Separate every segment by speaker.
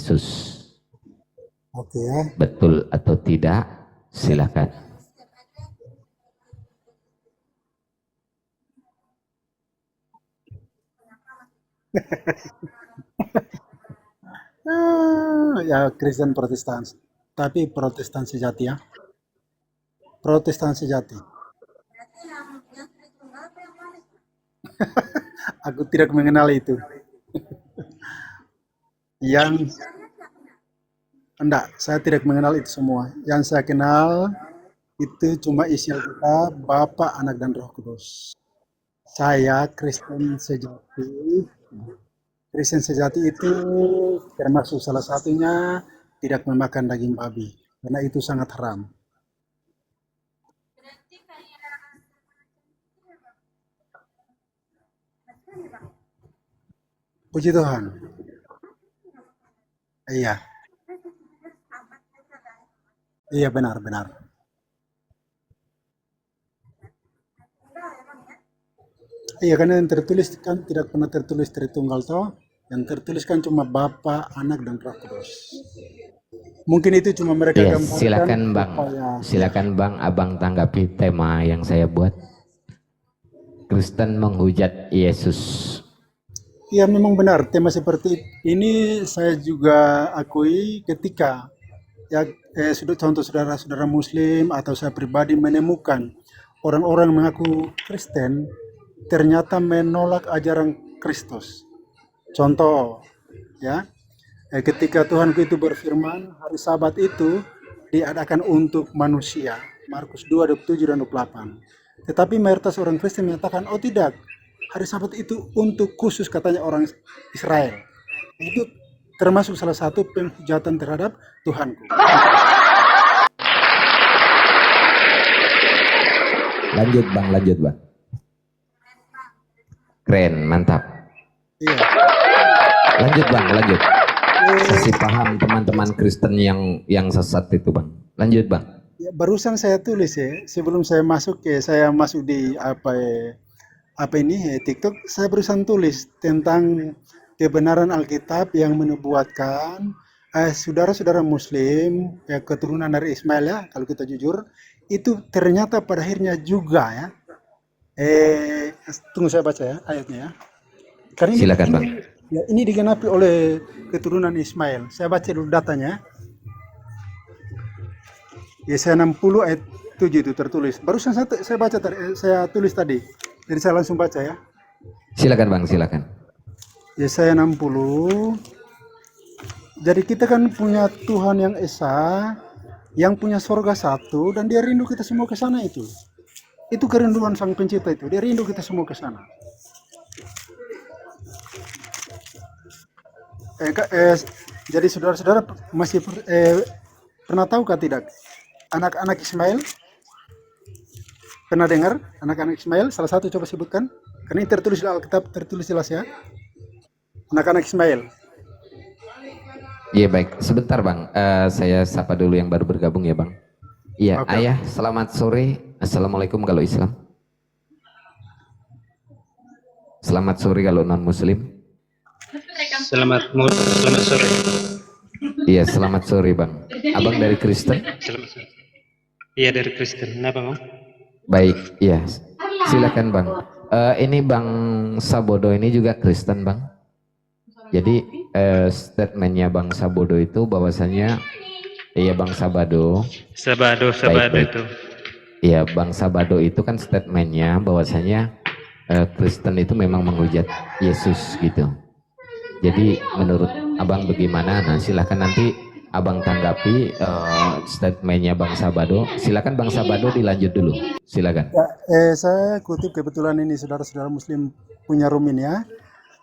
Speaker 1: Yesus.
Speaker 2: Oke ya.
Speaker 1: Betul atau tidak? Silakan.
Speaker 2: Ya Kristen Protestan, tapi Protestan sejati ya. Protestan sejati. Aku tidak mengenal itu. Yang enggak, saya tidak mengenal itu semua. Yang saya kenal itu cuma isi Alkitab, Bapa, Anak dan Roh Kudus. Saya Kristen sejati. Kristen sejati itu termasuk salah satunya tidak memakan daging babi, karena itu sangat haram. Puji Tuhan. Iya, iya benar-benar. Iya, karena yang tertulis kan tidak pernah tertulis Tritunggal toh. Yang tertulis kan cuma Bapa, Anak dan Roh Kudus. Mungkin itu cuma mereka
Speaker 1: Ya,
Speaker 2: gambarkan
Speaker 1: silakan Bang.
Speaker 2: supaya ya.
Speaker 1: Silakan Bang, Abang tanggapi tema yang saya buat. Kristen menghujat Yesus.
Speaker 2: Ya memang benar, tema seperti ini saya juga akui ketika ya contoh saudara-saudara Muslim atau saya pribadi menemukan orang-orang mengaku Kristen ternyata menolak ajaran Kristus. Contoh, ya, ketika Tuhanku itu berfirman, hari Sabat itu diadakan untuk manusia. Markus 2:27 dan 28. Tetapi mayoritas orang Kristen menyatakan, oh tidak, hari Sabat itu untuk khusus katanya orang Israel. Itu termasuk salah satu penghujatan terhadap Tuhanku.
Speaker 1: Lanjut Bang, lanjut Bang. Keren, mantap.
Speaker 2: Iya.
Speaker 1: Lanjut Bang, lanjut. Kasih paham teman-teman Kristen yang sesat itu Bang. Lanjut Bang.
Speaker 2: Ya, barusan saya tulis ya, sebelum saya masuk di TikTok, saya barusan tulis tentang kebenaran Alkitab yang menubuatkan saudara-saudara Muslim keturunan dari Ismail ya, kalau kita jujur, itu ternyata pada akhirnya juga ya. Tunggu saya baca ya ayatnya ya. Karena
Speaker 1: Silakan Bang.
Speaker 2: Ya, ini digenapi oleh keturunan Ismail. Saya baca dulu datanya. Yesaya 60 ayat 7 itu tertulis. Barusan saya baca saya tulis tadi. Jadi saya langsung baca ya.
Speaker 1: Silakan Bang, silakan.
Speaker 2: Yesaya 60. Jadi kita kan punya Tuhan yang esa, yang punya sorga satu, dan dia rindu kita semua ke sana itu. Itu kerinduan sang pencipta itu. Dia rindu kita semua ke sana. Jadi saudara-saudara masih pernah tahukah tidak anak-anak Ismail? Pernah dengar anak-anak Ismail? Salah satu coba sebutkan. Karena ini tertulis di Alkitab, tertulis jelas ya. Anak-anak Ismail.
Speaker 1: Iya baik, sebentar Bang. Saya sapa dulu yang baru bergabung ya Bang. Iya, okay. Ayah, selamat sore. Assalamualaikum kalau Islam. Selamat sore kalau non Muslim.
Speaker 3: Selamat sore.
Speaker 1: Iya, selamat sore Bang. Abang dari Kristen?
Speaker 3: Selamat sore. Iya dari Kristen. Kenapa Bang?
Speaker 1: Baik, iya. Silakan Bang. Ini Bang Sabodo ini juga Kristen Bang. Jadi statementnya Bang Sabodo itu bahwasanya iya Bang Sabado.
Speaker 3: Sabado itu.
Speaker 1: Iya Bang Sabado itu kan statementnya bahwasanya Kristen itu memang menghujat Yesus gitu. Jadi menurut Abang bagaimana? Nah silahkan nanti Abang tanggapi statementnya Bang Sabado. Silakan Bang Sabado dilanjut dulu. Silakan.
Speaker 2: Ya, saya kutip kebetulan ini saudara-saudara Muslim punya room ini ya.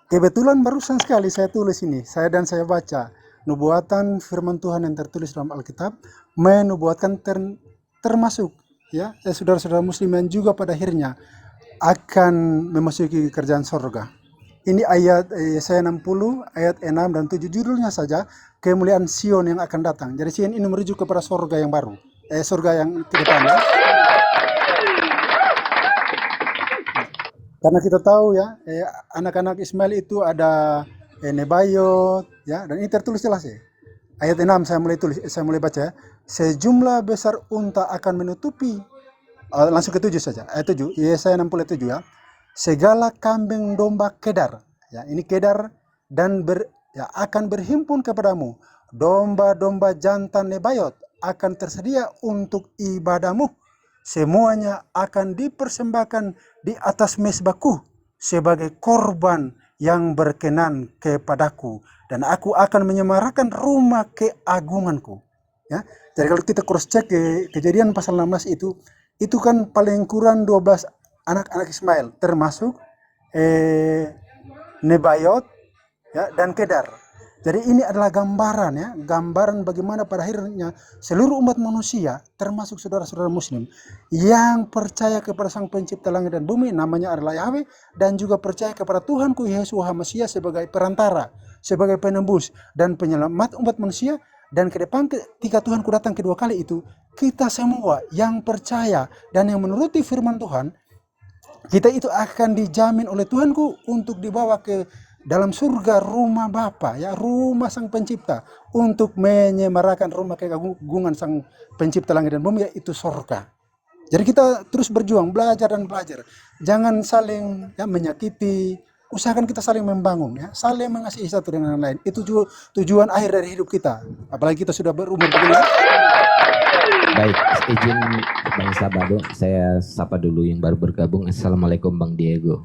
Speaker 2: Kebetulan barusan sekali saya tulis ini. Saya baca nubuatan firman Tuhan yang tertulis dalam Alkitab menubuatkan termasuk ya saudara-saudara Muslim yang juga pada akhirnya akan memasuki kerjaan surga. Ini ayat Yesaya 60 ayat 6 dan 7 judulnya saja kemuliaan Sion yang akan datang. Jadi Sion ini merujuk kepada surga yang baru. Surga yang ke depan. Karena kita tahu ya anak-anak Ismail itu ada Nebayot, ya, dan ini tertulis jelas ya. Ayat 6 saya mulai baca ya. Sejumlah besar unta akan menutupi, langsung ke 7 saja. Ayat 7, Yesaya 67 ya. Segala kambing domba kedar, ya, ini kedar dan ya, akan berhimpun kepadamu. Domba-domba jantan Nebayot akan tersedia untuk ibadahmu. Semuanya akan dipersembahkan di atas mezbahku sebagai korban yang berkenan kepadaku, dan aku akan menyemarakan rumah keagunganku. Ya, jadi kalau kita cross check Kejadian pasal 16 itu kan paling kurang 12 anak-anak Ismail, termasuk Nebayot, ya, dan Kedar. Jadi ini adalah gambaran, ya, gambaran bagaimana pada akhirnya seluruh umat manusia, termasuk saudara-saudara Muslim, yang percaya kepada Sang Pencipta langit dan bumi, namanya adalah Yahweh, dan juga percaya kepada Tuhanku Yesus Mesias sebagai perantara, sebagai penembus dan penyelamat umat manusia. Dan ke depan ketika Tuhanku datang kedua kali itu, kita semua yang percaya dan yang menuruti firman Tuhan, kita itu akan dijamin oleh Tuhanku untuk dibawa ke dalam surga, rumah Bapa, ya, rumah Sang Pencipta, untuk menyemarakan rumah keagungan Sang Pencipta langit dan bumi, yaitu surga. Jadi kita terus berjuang, belajar dan belajar. Jangan saling, ya, menyakiti. Usahakan kita saling membangun, ya, saling mengasihi satu dengan yang lain. Itu tujuan akhir dari hidup kita. Apalagi kita sudah berumur begini.
Speaker 1: Baik, izin Bang Sabado, saya sapa dulu yang baru bergabung. Assalamualaikum Bang Diego.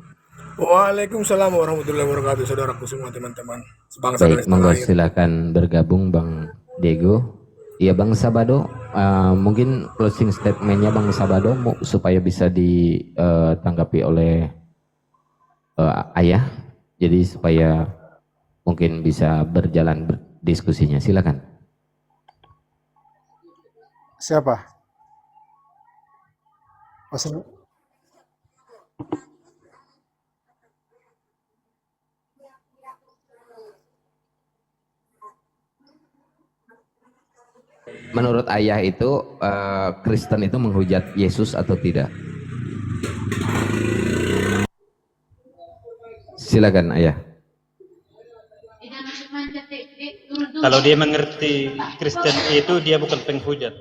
Speaker 4: Waalaikumsalam warahmatullahi wabarakatuh, saudaraku semua, teman-teman sebangsa dan
Speaker 1: Baik,
Speaker 4: setanah
Speaker 1: monggo
Speaker 4: air.
Speaker 1: silakan bergabung Bang Diego. Iya Bang Sabado, mungkin closing statementnya Bang Sabado supaya bisa ditanggapi oleh Ayah. Jadi supaya mungkin bisa berjalan diskusinya. Silakan.
Speaker 2: Siapa?
Speaker 1: Menurut Ayah itu Kristen itu menghujat Yesus atau tidak? Silakan Ayah.
Speaker 3: Kalau dia mengerti Kristen itu, dia bukan penghujat.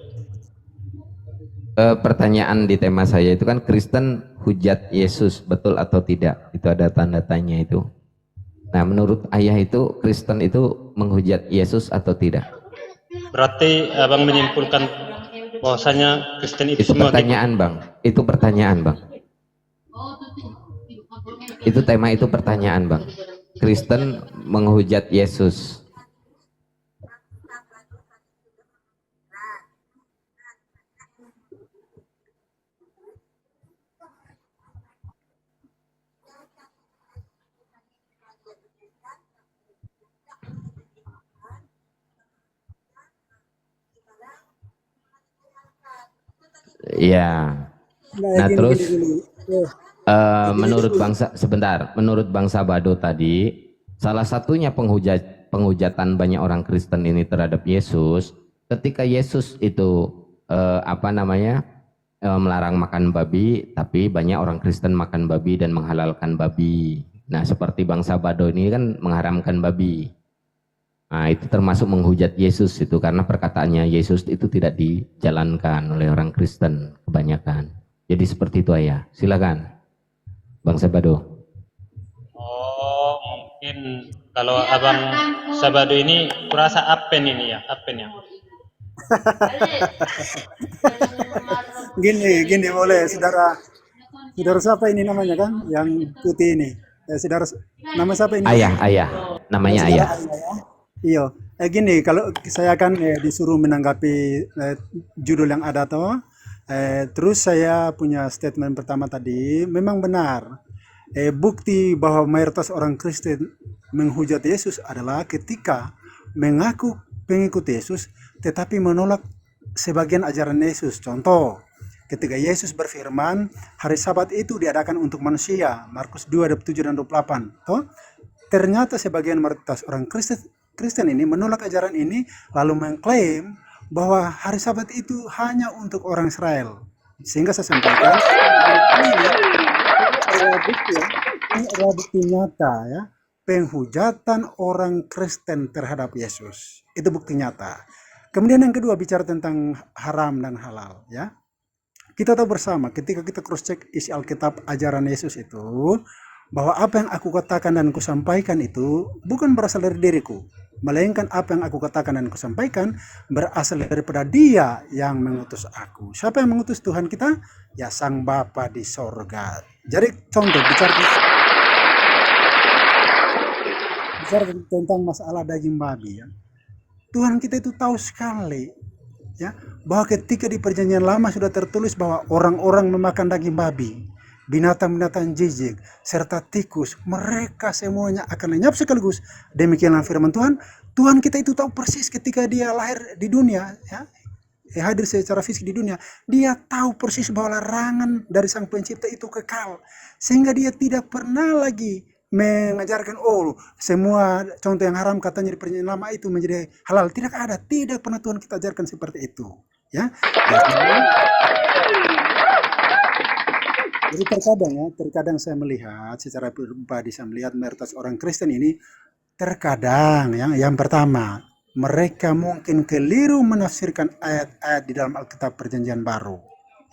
Speaker 1: Pertanyaan di tema saya itu kan Kristen hujat Yesus, betul atau tidak? Itu ada tanda tanya itu. Nah, menurut Ayah itu Kristen itu menghujat Yesus atau tidak?
Speaker 3: Berarti abang menyimpulkan bahwasanya Kristen itu
Speaker 1: Itu
Speaker 3: semua
Speaker 1: pertanyaan Bang. Itu pertanyaan Bang. Itu tema, itu pertanyaan Bang. Kristen menghujat Yesus. Ya. Nah, terus menurut menurut Bang Sabado tadi, salah satunya penghujatan banyak orang Kristen ini terhadap Yesus, ketika Yesus itu melarang makan babi, tapi banyak orang Kristen makan babi dan menghalalkan babi. Nah, seperti Bang Sabado ini kan mengharamkan babi. Nah, itu termasuk menghujat Yesus itu, karena perkataannya Yesus itu tidak dijalankan oleh orang Kristen kebanyakan. Jadi seperti itu Ayah. Silakan Bang Sabado.
Speaker 3: Oh, mungkin kalau abang Sabado ini kurasa apen ini ya, apen ya.
Speaker 2: Gini boleh, saudara siapa ini namanya kan, yang putih ini, saudara nama siapa ini?
Speaker 1: Ayah, namanya Ayah.
Speaker 2: Iya, gini, kalau saya kan disuruh menanggapi judul yang ada toh, terus saya punya statement pertama tadi, memang benar. Bukti bahwa mayoritas orang Kristen menghujat Yesus adalah ketika mengaku pengikut Yesus, tetapi menolak sebagian ajaran Yesus. Contoh, ketika Yesus berfirman, hari Sabat itu diadakan untuk manusia, Markus 2:27 dan 28. Toh, ternyata sebagian mayoritas orang Kristen ini menolak ajaran ini, lalu mengklaim bahwa hari Sabat itu hanya untuk orang Israel. Sehingga saya sampaikan, ini adalah bukti nyata, ya, penghujatan orang Kristen terhadap Yesus. Itu bukti nyata. Kemudian yang kedua bicara tentang haram dan halal, ya. Kita tahu bersama ketika kita cross check isi Alkitab ajaran Yesus itu, bahwa apa yang aku katakan dan kusampaikan itu bukan berasal dari diriku, melainkan apa yang aku katakan dan kusampaikan berasal daripada Dia yang mengutus aku. Siapa yang mengutus Tuhan kita? Ya, Sang Bapa di sorga. Jadi contoh bicara tentang masalah daging babi, ya. Tuhan kita itu tahu sekali, ya, bahwa ketika di perjanjian lama sudah tertulis bahwa orang-orang memakan daging babi, binatang-binatang jijik, serta tikus, mereka semuanya akan lenyap sekaligus. Demikianlah firman Tuhan. Tuhan kita itu tahu persis ketika Dia lahir di dunia, ya, hadir secara fisik di dunia. Dia tahu persis bahwa larangan dari Sang Pencipta itu kekal, sehingga Dia tidak pernah lagi mengajarkan semua contoh yang haram katanya di perjanjian lama itu menjadi halal. Tidak ada, tidak pernah Tuhan kita ajarkan seperti itu, ya. Jadi terkadang saya melihat secara pribadi, saya melihat mayoritas orang Kristen ini terkadang, yang pertama, mereka mungkin keliru menafsirkan ayat-ayat di dalam Alkitab Perjanjian Baru,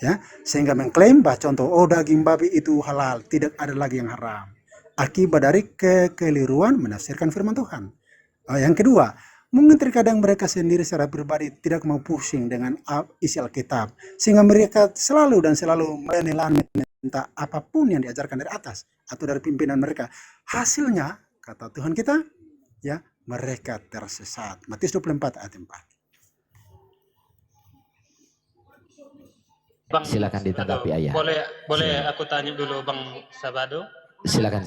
Speaker 2: ya, sehingga mengklaim bahwa contoh daging babi itu halal, tidak ada lagi yang haram, akibat dari kekeliruan menafsirkan firman Tuhan. Yang kedua, mungkin terkadang mereka sendiri secara pribadi tidak mau pusing dengan isi Alkitab, sehingga mereka selalu minta apapun yang diajarkan dari atas atau dari pimpinan mereka. Hasilnya, kata Tuhan kita, ya, mereka tersesat. Matius 24 ayat 4.
Speaker 3: Bang,
Speaker 1: Silakan ditanggapi Ayah.
Speaker 3: Boleh aku tanya dulu Bang Sabado?
Speaker 1: Silakan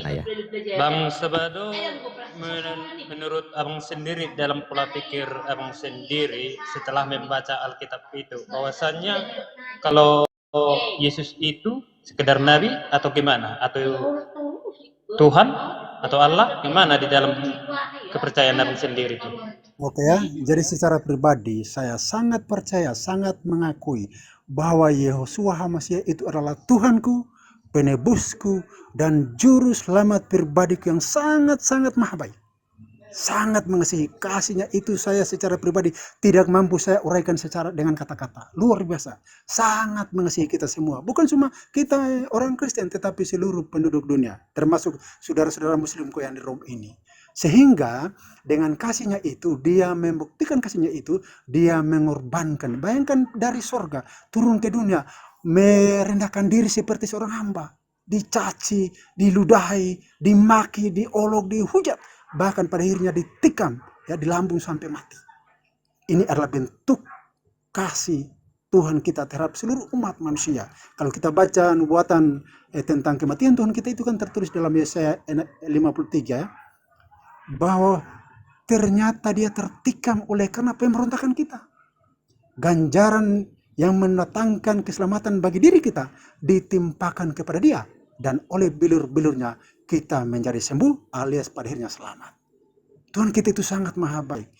Speaker 1: Ayah.
Speaker 3: Bang Sabado, menurut Abang sendiri, dalam pola pikir Abang sendiri setelah membaca Alkitab itu, bahwasannya kalau Yesus itu sekedar nabi atau gimana? Atau Tuhan atau Allah, gimana di dalam kepercayaan Abang sendiri itu?
Speaker 2: Oke, ya, jadi secara pribadi saya sangat percaya, sangat mengakui bahwa Yehoshua HaMasyiah itu adalah Tuhanku, penebusku, dan juru selamat pribadiku yang sangat-sangat maha baik. Sangat mengasihi. Kasihnya itu saya secara pribadi tidak mampu saya uraikan secara dengan kata-kata. Luar biasa. Sangat mengasihi kita semua. Bukan cuma kita orang Kristen, tetapi seluruh penduduk dunia, termasuk saudara-saudara Muslimku yang di Rom ini. Sehingga dengan kasihnya itu, Dia membuktikan kasihnya itu, Dia mengorbankan. Bayangkan dari sorga turun ke dunia, merendahkan diri seperti seorang hamba, dicaci, diludahi, dimaki, diolok, dihujat, bahkan pada akhirnya ditikam, ya, di lambung sampai mati. Ini adalah bentuk kasih Tuhan kita terhadap seluruh umat manusia. Kalau kita baca nubuatan tentang kematian Tuhan kita itu kan tertulis dalam Yesaya 53, ya, bahwa ternyata Dia tertikam oleh karena pemberontakan kita. Ganjaran yang mendatangkan keselamatan bagi diri kita ditimpakan kepada Dia, dan oleh bilur-bilurnya kita menjadi sembuh alias pada akhirnya selamat. Tuhan kita itu sangat maha baik.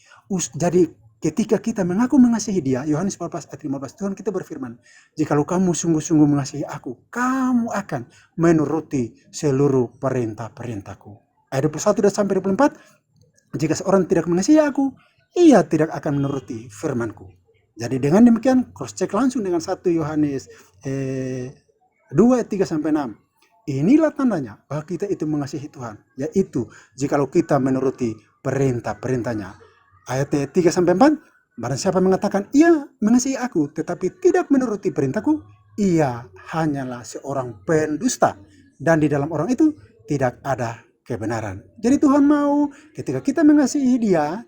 Speaker 2: Jadi ketika kita mengaku mengasihi Dia, Yohanes 14 ayat 15, Tuhan kita berfirman, jikalau kamu sungguh-sungguh mengasihi aku, kamu akan menuruti seluruh perintah-perintahku. Ayat 21 dan sampai 24, jika seorang tidak mengasihi aku, ia tidak akan menuruti firmanku. Jadi dengan demikian cross check langsung dengan 1 Yohanes 2 ayat 3 sampai 6. Inilah tandanya bahwa kita itu mengasihi Tuhan, yaitu jikalau kita menuruti perintah-perintahnya. Ayat 3 sampai 4, barang siapa mengatakan ia mengasihi aku tetapi tidak menuruti perintahku, ia hanyalah seorang pendusta, dan di dalam orang itu tidak ada kebenaran. Jadi Tuhan mau ketika kita mengasihi Dia,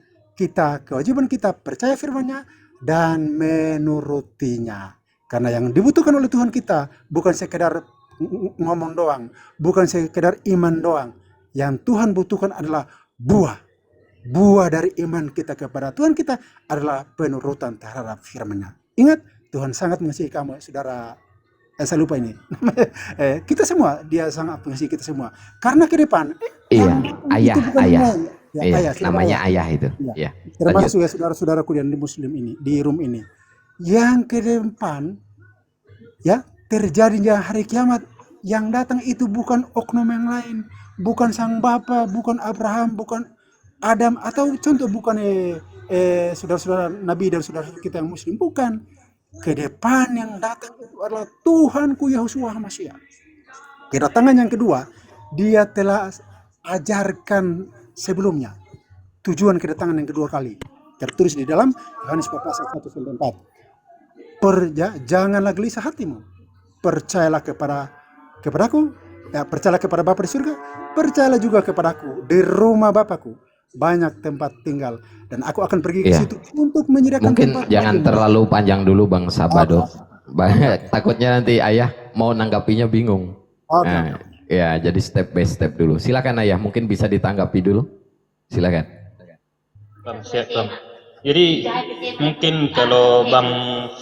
Speaker 2: kewajiban kita percaya firman-Nya dan menurutinya. Karena yang dibutuhkan oleh Tuhan kita bukan sekedar ngomong doang, bukan sekedar iman doang. Yang Tuhan butuhkan adalah buah dari iman kita kepada Tuhan kita adalah penurutan terhadap firman-Nya. Ingat, Tuhan sangat mengasihi kamu, saudara. Saya lupa ini. Kita semua, Dia sangat mengasihi kita semua. Karena ke depan,
Speaker 1: Ayah.
Speaker 2: Ayah,
Speaker 1: Namanya Ayah itu.
Speaker 2: Ya. Termasuk ya saudara-saudaraku yang di Muslim ini, di Rum ini. Yang ke depan, ya, terjadinya hari kiamat, yang datang itu bukan oknum yang lain, bukan sang bapa, bukan Abraham, bukan Adam, atau contoh bukan saudara-saudara Nabi dan saudara kita yang Muslim, bukan. Ke depan yang datang itu adalah Tuhanku Yehoshua Mashiach. Kedatangan yang kedua, dia telah ajarkan sebelumnya. Tujuan kedatangan yang kedua kali tertulis di dalam Yohanes pasal 1-4. Janganlah gelisah hatimu. Percayalah kepadaku, percayalah kepada Bapa di surga, percayalah juga kepadaku. Di rumah Bapakku banyak tempat tinggal, dan aku akan pergi ke situ untuk menyediakan
Speaker 1: mungkin
Speaker 2: tempat.
Speaker 1: Jangan terlalu panjang dulu Bang Sabado. Takutnya nanti Ayah mau nanggapinya bingung. Ya, jadi step by step dulu. Silakan Ayah, mungkin bisa ditanggapi dulu. Silakan.
Speaker 3: Bang, siap Bang. Jadi mungkin kalau Bang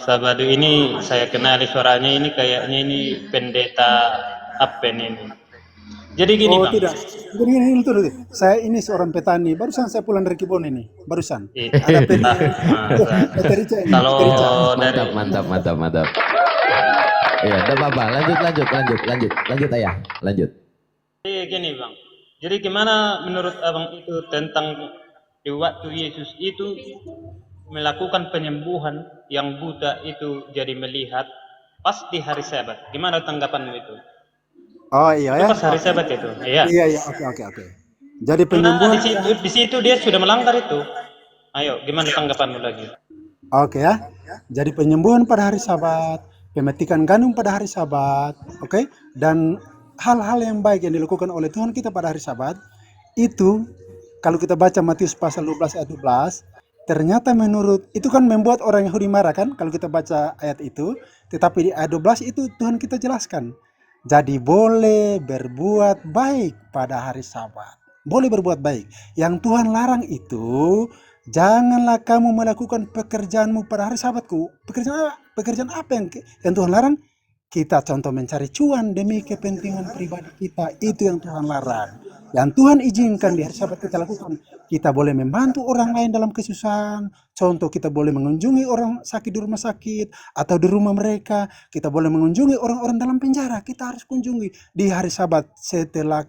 Speaker 3: Sabado ini saya kenali suaranya ini kayaknya ini pendeta apa ini. Jadi gini Bang.
Speaker 2: Tidak. Jadi ini tuh, saya ini seorang petani. Barusan saya pulang dari kebun ini. Barusan. Ada
Speaker 3: kalau
Speaker 1: mantap. Iya, udah apa? Lanjut Ayah, lanjut.
Speaker 3: Jadi gini Bang. Jadi gimana menurut Abang itu tentang di waktu Yesus itu melakukan penyembuhan yang buta itu jadi melihat pas di hari Sabat? Gimana tanggapanmu itu?
Speaker 2: Oh iya ya.
Speaker 3: Pas hari Sabat itu. Iya.
Speaker 2: Iya. Oke. Jadi penyembuhan
Speaker 3: di situ dia sudah melanggar itu. Ayo, gimana tanggapanmu lagi?
Speaker 2: Oke ya. Jadi penyembuhan pada hari Sabat, pemetikan gandum pada hari Sabat, oke? Dan hal-hal yang baik yang dilakukan oleh Tuhan kita pada hari Sabat itu, kalau kita baca Matius pasal 12 ayat 12, ternyata menurut itu kan membuat orang Yahudi marah kan kalau kita baca ayat itu, tetapi di ayat 12 itu Tuhan kita jelaskan. Jadi boleh berbuat baik pada hari Sabat. Boleh berbuat baik. Yang Tuhan larang itu, janganlah kamu melakukan pekerjaanmu pada hari Sabatku. Pekerjaan apa yang Tuhan larang? Kita contoh mencari cuan demi kepentingan pribadi kita. Itu yang Tuhan larang. Yang Tuhan izinkan di hari Sabat kita lakukan. Kita boleh membantu orang lain dalam kesusahan. Contoh, kita boleh mengunjungi orang sakit di rumah sakit atau di rumah mereka. Kita boleh mengunjungi orang-orang dalam penjara. Kita harus kunjungi di hari Sabat. Setelah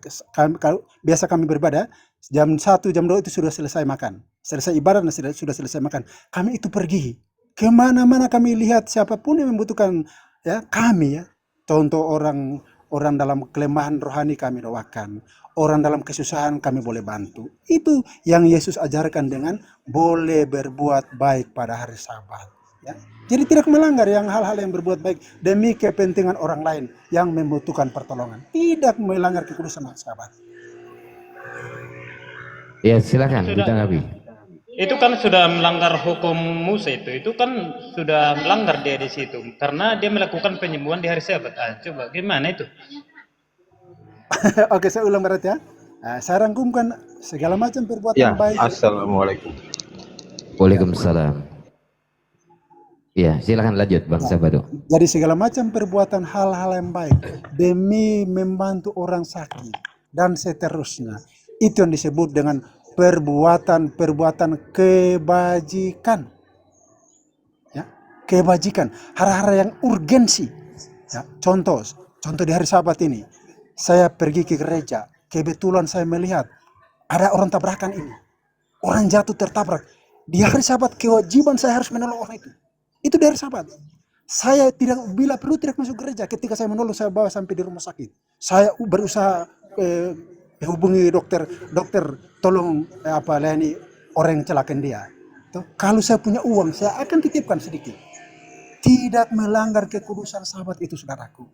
Speaker 2: biasa kami beribadah, jam 1, jam 2 itu sudah selesai makan. Selesai ibadah dan sudah selesai makan. Kami itu pergi kemana-mana, kami lihat siapapun yang membutuhkan, ya kami ya. Contoh orang dalam kelemahan rohani kami doakan. Orang dalam kesusahan kami boleh bantu. Itu yang Yesus ajarkan dengan boleh berbuat baik pada hari Sabat. Ya. Jadi tidak melanggar yang hal-hal yang berbuat baik demi kepentingan orang lain yang membutuhkan pertolongan. Tidak melanggar kekudusan hari Sabat.
Speaker 1: Ya silakan ditanggapi.
Speaker 3: Itu kan sudah melanggar hukum Musa itu kan sudah melanggar dia di situ karena dia melakukan penyembuhan di hari Sabat. Coba gimana itu?
Speaker 2: Oke, saya ulang berarti ya. Saya rangkumkan segala macam perbuatan baik.
Speaker 5: Assalamualaikum.
Speaker 1: Waalaikumsalam. Iya, silakan lanjut Bang Sabado.
Speaker 2: Jadi segala macam perbuatan hal-hal yang baik demi membantu orang sakit dan seterusnya. Itu yang disebut dengan perbuatan kebajikan. Ya, kebajikan, hal-hal yang urgensi. Ya, contoh di hari Sabat ini, saya pergi ke gereja, kebetulan saya melihat ada orang tabrakan ini. Orang jatuh tertabrak. Di hari Sabat kewajiban saya harus menolong orang itu. Itu di hari Sabat. Saya bila perlu tidak masuk gereja. Ketika saya menolong, saya bawa sampai di rumah sakit. Saya berusaha hubungi dokter, tolong layani orang yang celakaan dia. Kalau saya punya uang, saya akan titipkan sedikit. Tidak melanggar kekudusan Sabat itu, saudaraku.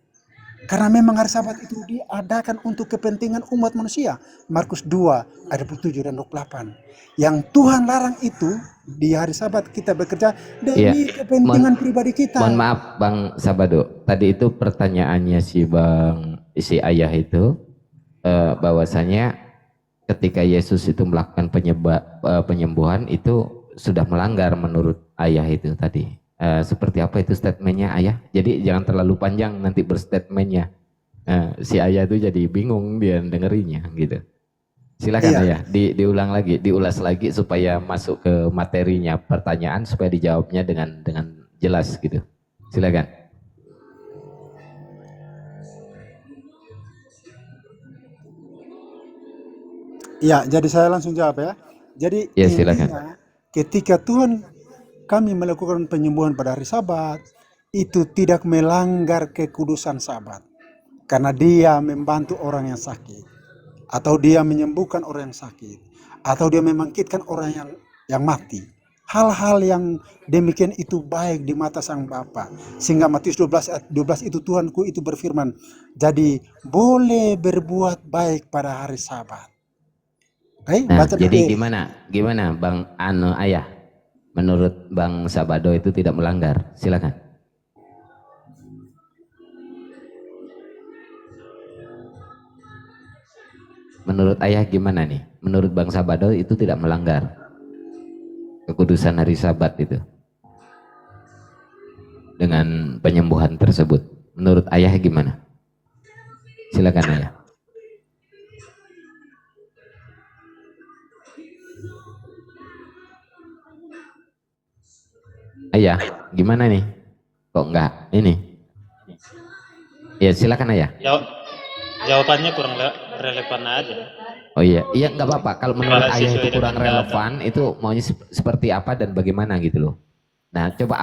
Speaker 2: Karena memang hari Sabat itu diadakan untuk kepentingan umat manusia. Markus 2 ayat 27 dan 28. Yang Tuhan larang itu di hari Sabat kita bekerja demi kepentingan pribadi kita.
Speaker 1: Mohon maaf Bang Sabado, tadi itu pertanyaannya si Ayah itu bahwasanya ketika Yesus itu melakukan penyembuhan itu sudah melanggar menurut Ayah itu tadi. Seperti apa itu statementnya Ayah? Jadi jangan terlalu panjang nanti berstatementnya. Si Ayah itu jadi bingung dia dengerinnya gitu. Silakan Ayah, diulas lagi supaya masuk ke materinya pertanyaan supaya dijawabnya dengan jelas gitu. Silakan.
Speaker 2: Ya, jadi saya langsung jawab ya. Jadi
Speaker 1: Ya silakan.
Speaker 2: intinya ketika Tuhan kami melakukan penyembuhan pada hari Sabat, itu tidak melanggar kekudusan Sabat. Karena dia membantu orang yang sakit, atau dia menyembuhkan orang yang sakit, atau dia membangkitkan orang yang mati. Hal-hal yang demikian itu baik di mata Sang Bapa. Sehingga Matius 12 ayat 12 itu Tuhanku itu berfirman, jadi boleh berbuat baik pada hari Sabat.
Speaker 1: Nah,
Speaker 2: Baca
Speaker 1: jadi gimana Bang Ayah? Menurut Bang Sabado itu tidak melanggar. Silakan. Menurut Ayah gimana nih? Menurut Bang Sabado itu tidak melanggar kekudusan hari Sabat itu dengan penyembuhan tersebut. Menurut Ayah gimana? Silakan Ayah. Ayah, gimana nih? Kok enggak? Ini. Ya silakan Ayah.
Speaker 3: Jawabannya kurang relevan aja.
Speaker 1: Oh iya, iya nggak apa-apa. Kalau menurut
Speaker 3: Kalau
Speaker 1: Ayah itu
Speaker 3: sesuai
Speaker 1: kurang
Speaker 3: dengan
Speaker 1: relevan, itu maunya seperti apa dan bagaimana gitu loh. Nah, coba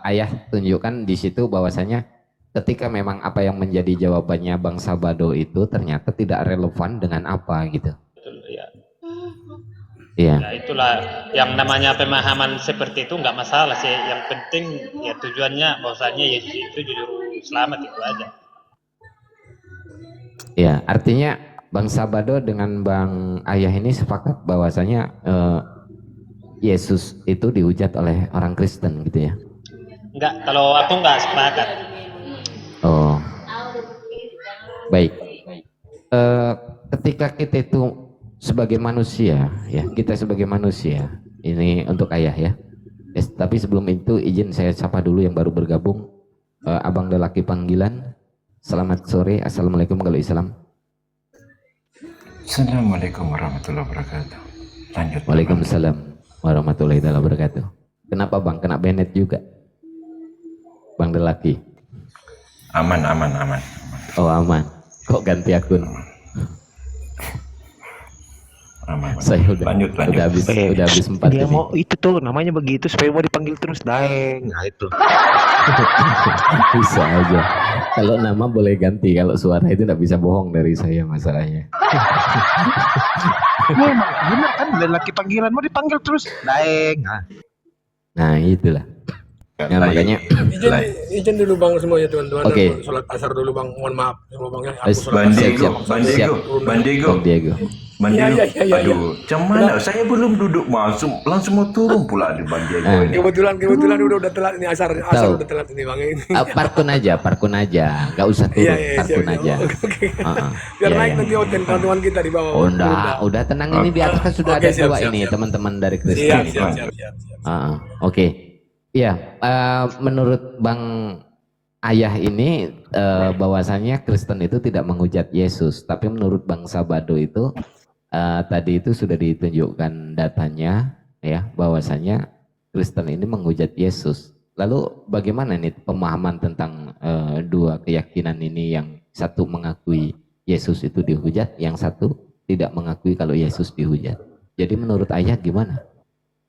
Speaker 1: Ayah tunjukkan di situ bahwasanya ketika memang apa yang menjadi jawabannya Bang Sabado itu ternyata tidak relevan dengan apa gitu.
Speaker 3: Betul, ya.
Speaker 1: Iya.
Speaker 3: Nah, itulah yang namanya pemahaman seperti itu nggak masalah sih. Yang penting ya tujuannya bahwasanya Yesus itu juru selamat itu aja.
Speaker 1: Ya, artinya Bang Sabado dengan Bang Ayah ini sepakat bahwasanya Yesus itu dihujat oleh orang Kristen gitu ya?
Speaker 3: Enggak, kalau aku nggak sepakat.
Speaker 1: Oh, baik. Ketika kita itu sebagai manusia, ya kita sebagai manusia, ini untuk Ayah ya. Tapi sebelum itu izin saya sapa dulu yang baru bergabung, Abang Lelaki Panggilan. Selamat sore, assalamualaikum kalau Islam.
Speaker 5: Assalamualaikum warahmatullahi wabarakatuh. Lanjut.
Speaker 1: Waalaikumsalam warahmatullahi wabarakatuh. Kenapa Bang? Kena Bennett juga? Bang Lelaki.
Speaker 5: Aman.
Speaker 1: Oh aman. Kok ganti akun?
Speaker 5: Aman.
Speaker 1: Saya
Speaker 5: Lanjut.
Speaker 1: udah habis 4
Speaker 6: Dia
Speaker 1: ini.
Speaker 6: mau itu tuh namanya begitu supaya mau dipanggil terus Daeng. Nah itu.
Speaker 1: Bisa aja. Kalau nama boleh ganti, kalau suara itu tidak bisa bohong dari saya masalahnya.
Speaker 6: Memang benar kan lelaki panggilan mau dipanggil terus Daeng.
Speaker 1: Nah itulah. Ya, makanya
Speaker 4: Izin dulu bang semuanya teman-teman.
Speaker 1: Oke.
Speaker 4: Sholat asar dulu bang. Mohon maaf semua bang ya. Aku
Speaker 1: Wes,
Speaker 4: sholat
Speaker 5: Bang
Speaker 4: asar
Speaker 5: Diego,
Speaker 4: dulu,
Speaker 5: Bang
Speaker 1: siap.
Speaker 5: Diego.
Speaker 1: Bang Diego.
Speaker 4: Iya.
Speaker 5: Aduh, mana? Saya belum duduk langsung mau turun pula di Bang Diego ini.
Speaker 4: Kebetulan udah telat ini asar
Speaker 1: Tahu.
Speaker 4: udah telat ini bang ini.
Speaker 1: Parkun aja, nggak usah turun,
Speaker 4: Iya,
Speaker 1: parkun
Speaker 4: siap.
Speaker 1: aja.
Speaker 4: Oke.
Speaker 1: Heeh.
Speaker 4: Biar
Speaker 1: Iya,
Speaker 4: naik
Speaker 1: iya.
Speaker 4: nanti hotel teman-teman kita di bawah.
Speaker 1: Oh, udah tenang, ini di atas kan sudah
Speaker 4: Oke,
Speaker 1: ada
Speaker 4: siap,
Speaker 1: dua
Speaker 4: siap,
Speaker 1: ini
Speaker 4: siap.
Speaker 1: teman-teman dari Kristen.
Speaker 4: Siap.
Speaker 1: Oke. Iya, menurut Bang Ayah ini bahwasannya Kristen itu tidak menghujat Yesus, tapi menurut Bang Sabado itu tadi itu sudah ditunjukkan datanya ya bahwasanya Kristen ini menghujat Yesus. Lalu bagaimana nih pemahaman tentang dua keyakinan ini, yang satu mengakui Yesus itu dihujat, yang satu tidak mengakui kalau Yesus dihujat. Jadi menurut Ayah gimana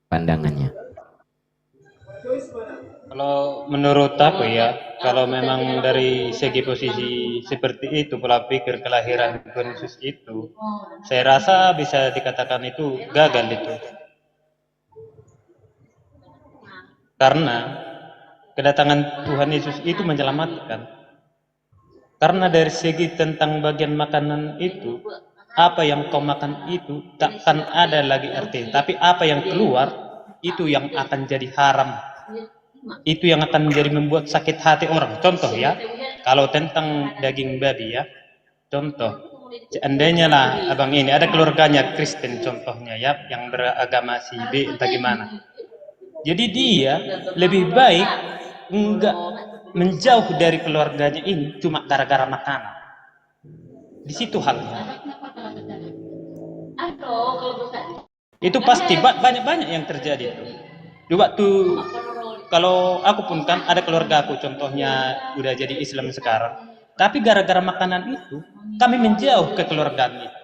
Speaker 1: pandangannya?
Speaker 3: Kalau menurut aku ya, kalau memang dari segi posisi seperti itu, pola pikir kelahiran Tuhan Yesus itu, saya rasa bisa dikatakan itu gagal itu. Karena kedatangan Tuhan Yesus itu menyelamatkan. Karena dari segi tentang bagian makanan itu, apa yang kau makan itu takkan ada lagi artinya. Tapi apa yang keluar, itu yang akan jadi haram. Itu yang akan menjadi membuat sakit hati orang. Contoh ya, kalau tentang daging babi ya, contoh, seandainya lah abang ini ada keluarganya Kristen contohnya ya, yang beragama si B entah gimana. Jadi dia lebih baik enggak menjauh dari keluarganya ini cuma gara-gara makanan. Di situ halnya. Itu pasti banyak-banyak yang terjadi itu. Di waktu kalau aku pun kan ada keluarga aku contohnya udah jadi Islam sekarang, tapi gara-gara makanan itu kami menjauh ke keluargaan itu.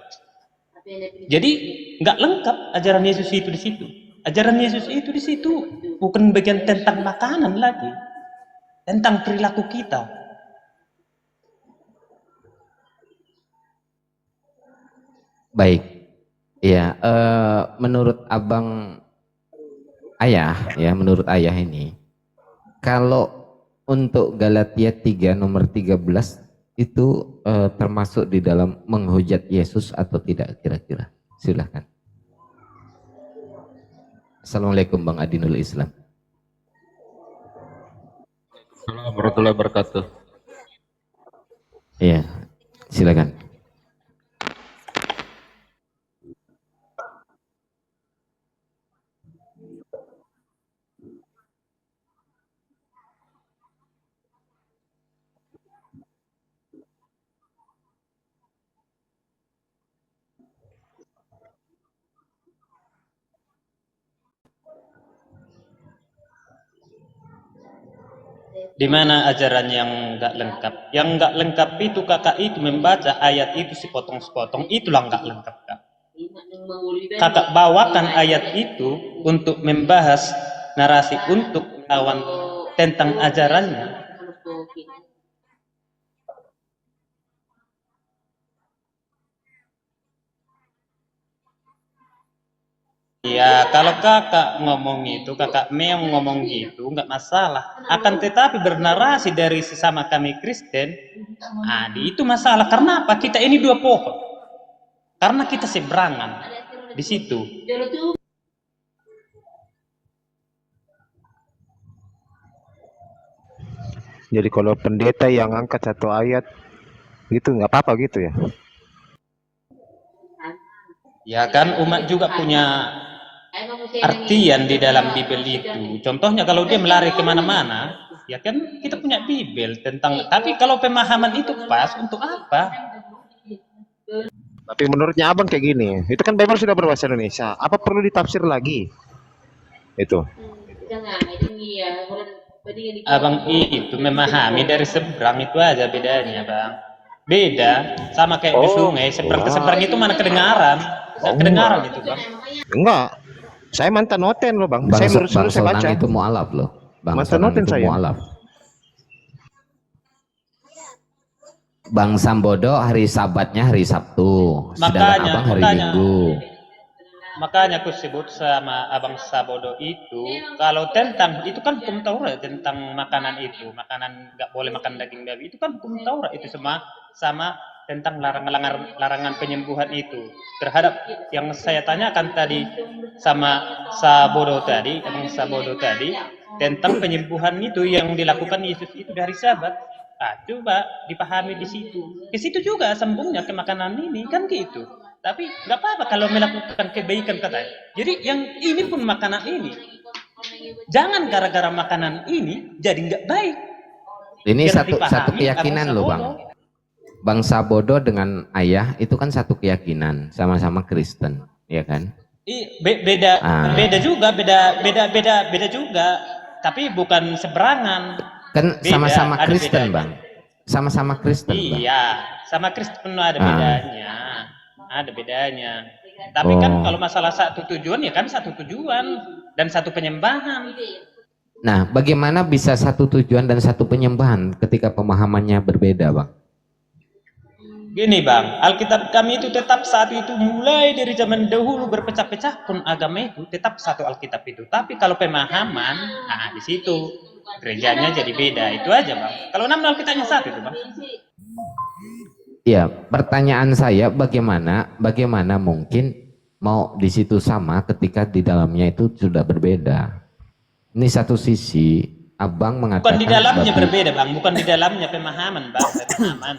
Speaker 3: Jadi nggak lengkap ajaran Yesus itu di situ. Ajaran Yesus itu di situ bukan bagian tentang makanan lagi, tentang perilaku kita.
Speaker 1: Baik, ya menurut abang ayah ya, menurut ayah ini, kalau untuk Galatia 3 nomor 13 itu termasuk di dalam menghujat Yesus atau tidak kira-kira? Silahkan. Assalamualaikum Bang Adinul Islam.
Speaker 7: Assalamualaikum warahmatullahi wabarakatuh.
Speaker 1: Iya, silakan.
Speaker 3: Di mana ajaran yang nggak lengkap? Yang nggak lengkap itu kakak itu membaca ayat itu sepotong-sepotong, itulah nggak lengkap kak. Kakak bawakan ayat itu untuk membahas narasi untuk melawan tentang ajarannya. Ya, kalau kakak ngomong itu, kakak Meong ngomong gitu, nggak masalah. Akan tetapi bernarasi dari sesama kami Kristen, itu masalah. Karena apa? Kita ini dua pohon. Karena kita seberangan di situ.
Speaker 6: Jadi kalau pendeta yang angkat satu ayat gitu nggak apa-apa gitu ya?
Speaker 3: Ya kan umat juga punya artian di dalam Bibel itu. Contohnya kalau dia melari kemana-mana, ya kan kita punya Bibel tentang. Tapi kalau pemahaman itu pas untuk apa?
Speaker 6: Tapi menurutnya abang kayak gini, itu kan Bible sudah berbahasa Indonesia. Apa perlu ditafsir lagi? Itu.
Speaker 3: Abang itu memahami dari seberang itu aja bedanya, Bang. Beda sama kayak di sungai, seberang ke seberang itu mana kedengaran? Kedengaran itu, Bang.
Speaker 6: Enggak. Saya mantan noten loh, Bang.
Speaker 1: Bang,
Speaker 6: Saya
Speaker 1: Bang
Speaker 6: saya baca.
Speaker 1: Sonang itu mualaf loh. Bang
Speaker 6: Mantan
Speaker 1: Sonang
Speaker 6: noten
Speaker 1: itu
Speaker 6: saya.
Speaker 1: mualaf. Bang Sambodo hari Sabatnya hari Sabtu, sedangkan abang hari Minggu.
Speaker 3: Makanya aku sebut sama Abang Sabodo itu, kalau tentang itu kan hukum Taurat tentang makanan itu, makanan nggak boleh makan daging babi itu kan hukum Taurat itu sama tentang larangan penyembuhan itu terhadap yang saya tanyakan tadi sama Sabodo tadi, Abang Sabodo tadi tentang penyembuhan itu yang dilakukan Yesus itu dari Sabat. Coba dipahami di situ. Ke situ juga sambungnya ke makanan ini kan gitu. Tapi nggak apa-apa kalau melakukan kebaikan katanya. Jadi yang ini pun makanan ini, jangan gara-gara makanan ini jadi nggak baik.
Speaker 1: Ini satu keyakinan loh Bang. Bang Sabodo dengan ayah itu kan satu keyakinan, sama-sama Kristen, ya kan?
Speaker 3: Beda juga. Tapi bukan seberangan.
Speaker 1: Kan sama-sama Kristen Bang. Sama-sama Kristen Bang.
Speaker 3: Iya, sama Kristen ada bedanya. Ada bedanya. Tapi kan kalau masalah satu tujuan ya kan satu tujuan dan satu penyembahan.
Speaker 1: Nah, bagaimana bisa satu tujuan dan satu penyembahan ketika pemahamannya berbeda, Bang?
Speaker 3: Gini Bang, Alkitab kami itu tetap saat itu mulai dari zaman dahulu berpecah-pecah pun agama itu tetap satu Alkitab itu. Tapi kalau pemahaman, di situ gerejanya jadi beda. Itu aja Bang. Kalau nama Alkitabnya satu itu Bang.
Speaker 1: Ya, pertanyaan saya bagaimana mungkin mau di situ sama ketika di dalamnya itu sudah berbeda. Ini satu sisi abang mengatakan
Speaker 3: bukan di dalamnya berbeda Bang, bukan di dalamnya pemahaman Bang, pemahaman.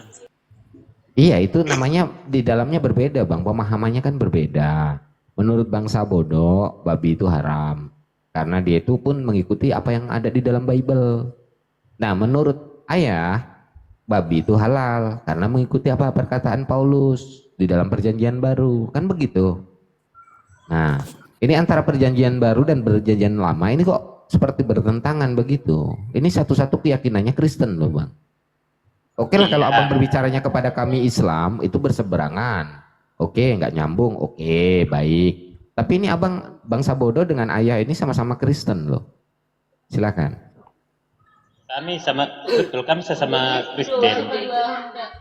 Speaker 1: Iya, itu namanya di dalamnya berbeda Bang, pemahamannya kan berbeda. Menurut Bang Sabodo, babi itu haram karena dia itu pun mengikuti apa yang ada di dalam Bible. Nah, menurut ayah babi itu halal karena mengikuti apa perkataan Paulus di dalam perjanjian baru, kan begitu. Nah, ini antara perjanjian baru dan perjanjian lama ini kok seperti bertentangan begitu. Ini satu-satu keyakinannya Kristen loh Bang. Oke lah kalau abang berbicaranya kepada kami Islam itu berseberangan. oke, nggak nyambung, oke, baik. Tapi ini abang bangsa bodoh dengan ayah ini sama-sama Kristen loh. Silakan.
Speaker 3: Kami betul kami sesama Kristen.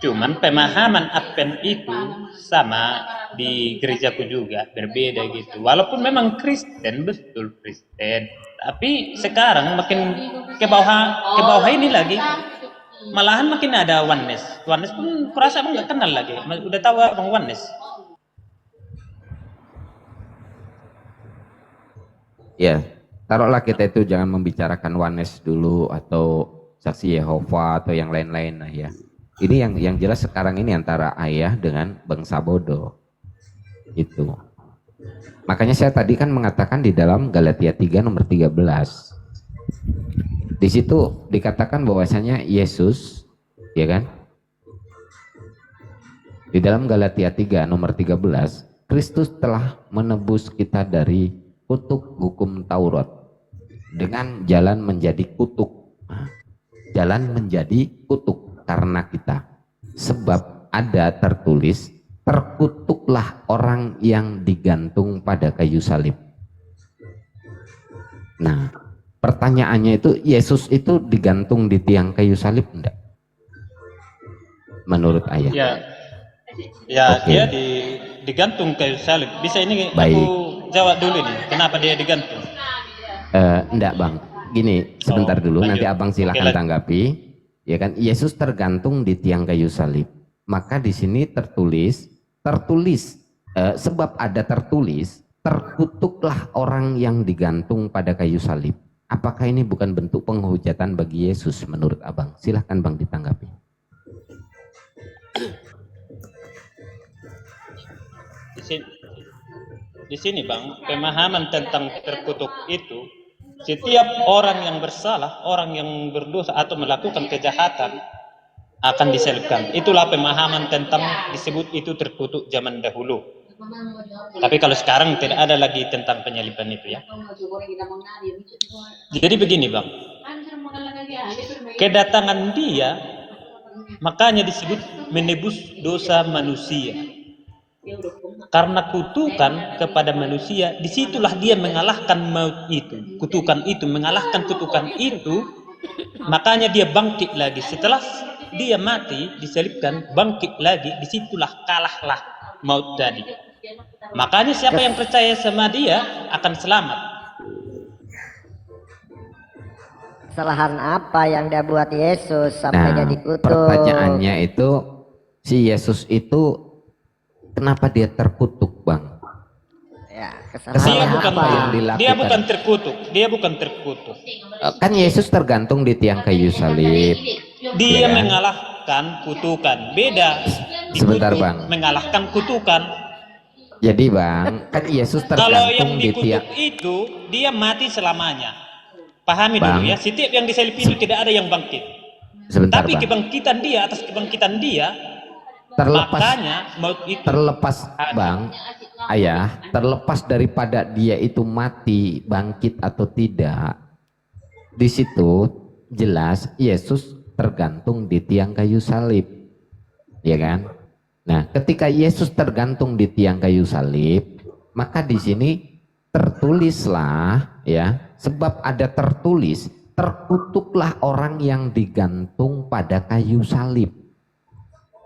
Speaker 3: Cuman pemahaman Advent itu sama di gerejaku juga, berbeda gitu. Walaupun memang Kristen, betul Kristen. Tapi sekarang makin ke bawah ini lagi. Malahan makin ada oneness. Oneness pun kurasa abang nggak kenal lagi. Udah tahu abang oneness?
Speaker 1: Ya, taruhlah kita itu jangan membicarakan oneness dulu atau saksi Yehova atau yang lain-lain lah ya. Ini yang jelas sekarang ini antara ayah dengan bangsa bodoh. Itu. Makanya saya tadi kan mengatakan di dalam Galatia 3 nomor 13. Di situ dikatakan bahwasanya Yesus, ya kan? Di dalam Galatia 3 nomor 13, Kristus telah menebus kita dari kutuk hukum Taurat dengan jalan menjadi kutuk. Jalan menjadi kutuk karena kita. Sebab ada tertulis, terkutuklah orang yang digantung pada kayu salib. Nah, pertanyaannya itu, Yesus itu digantung di tiang kayu salib enggak? Menurut ayah?
Speaker 3: Ya,
Speaker 1: Oke.
Speaker 3: dia digantung kayu salib. Bisa ini
Speaker 1: Baik.
Speaker 3: aku jawab dulu nih, kenapa dia digantung?
Speaker 1: Enggak bang, gini sebentar dulu,
Speaker 3: lanjut.
Speaker 1: nanti abang silakan tanggapi. Ya kan, Yesus tergantung di tiang kayu salib. Maka di sini tertulis, sebab ada tertulis, terkutuklah orang yang digantung pada kayu salib. Apakah ini bukan bentuk penghujatan bagi Yesus menurut abang? Silahkan bang ditanggapi.
Speaker 3: Di sini bang, pemahaman tentang terkutuk itu, setiap orang yang bersalah, orang yang berdosa atau melakukan kejahatan akan disalibkan. Itulah pemahaman tentang disebut itu terkutuk zaman dahulu. Tapi kalau sekarang tidak ada lagi tentang penyaliban itu ya. Jadi begini bang, kedatangan dia makanya disebut menebus dosa manusia. Karena kutukan kepada manusia, disitulah dia mengalahkan maut itu. Kutukan itu, mengalahkan kutukan itu, makanya dia bangkit lagi. Setelah dia mati, disalibkan, bangkit lagi, disitulah kalahlah maut tadi. Makanya siapa yang percaya sama dia akan selamat.
Speaker 8: Kesalahan apa yang dia buat Yesus sampai dia dikutuk?
Speaker 1: Pertanyaannya itu, si Yesus itu kenapa dia terkutuk bang?
Speaker 8: Ya,
Speaker 1: Kesalahan
Speaker 3: Dia bukan
Speaker 1: apa yang dilakukan?
Speaker 3: Dia bukan terkutuk.
Speaker 1: Kan Yesus tergantung di tiang kayu salib.
Speaker 3: Dia
Speaker 1: Ya kan?
Speaker 3: mengalahkan kutukan. Beda.
Speaker 1: Sebentar,
Speaker 3: Dikutuk,
Speaker 1: Bang.
Speaker 3: mengalahkan kutukan.
Speaker 1: Jadi bang, kan Yesus
Speaker 3: Kalau yang
Speaker 1: tergantung di tiang.
Speaker 3: dikutuk itu dia mati selamanya. Pahami
Speaker 1: Bang.
Speaker 3: dulu ya. Setiap yang disalib itu tidak ada yang bangkit.
Speaker 1: Sebentar
Speaker 3: Tapi
Speaker 1: bang.
Speaker 3: kebangkitan dia, atas kebangkitan dia, makanya maut itu
Speaker 1: Terlepas bang, ayah, terlepas daripada dia itu mati, bangkit atau tidak, di situ jelas Yesus tergantung di tiang kayu salib, ya kan? Nah, ketika Yesus tergantung di tiang kayu salib, maka di sini tertulislah, ya, sebab ada tertulis, terkutuklah orang yang digantung pada kayu salib.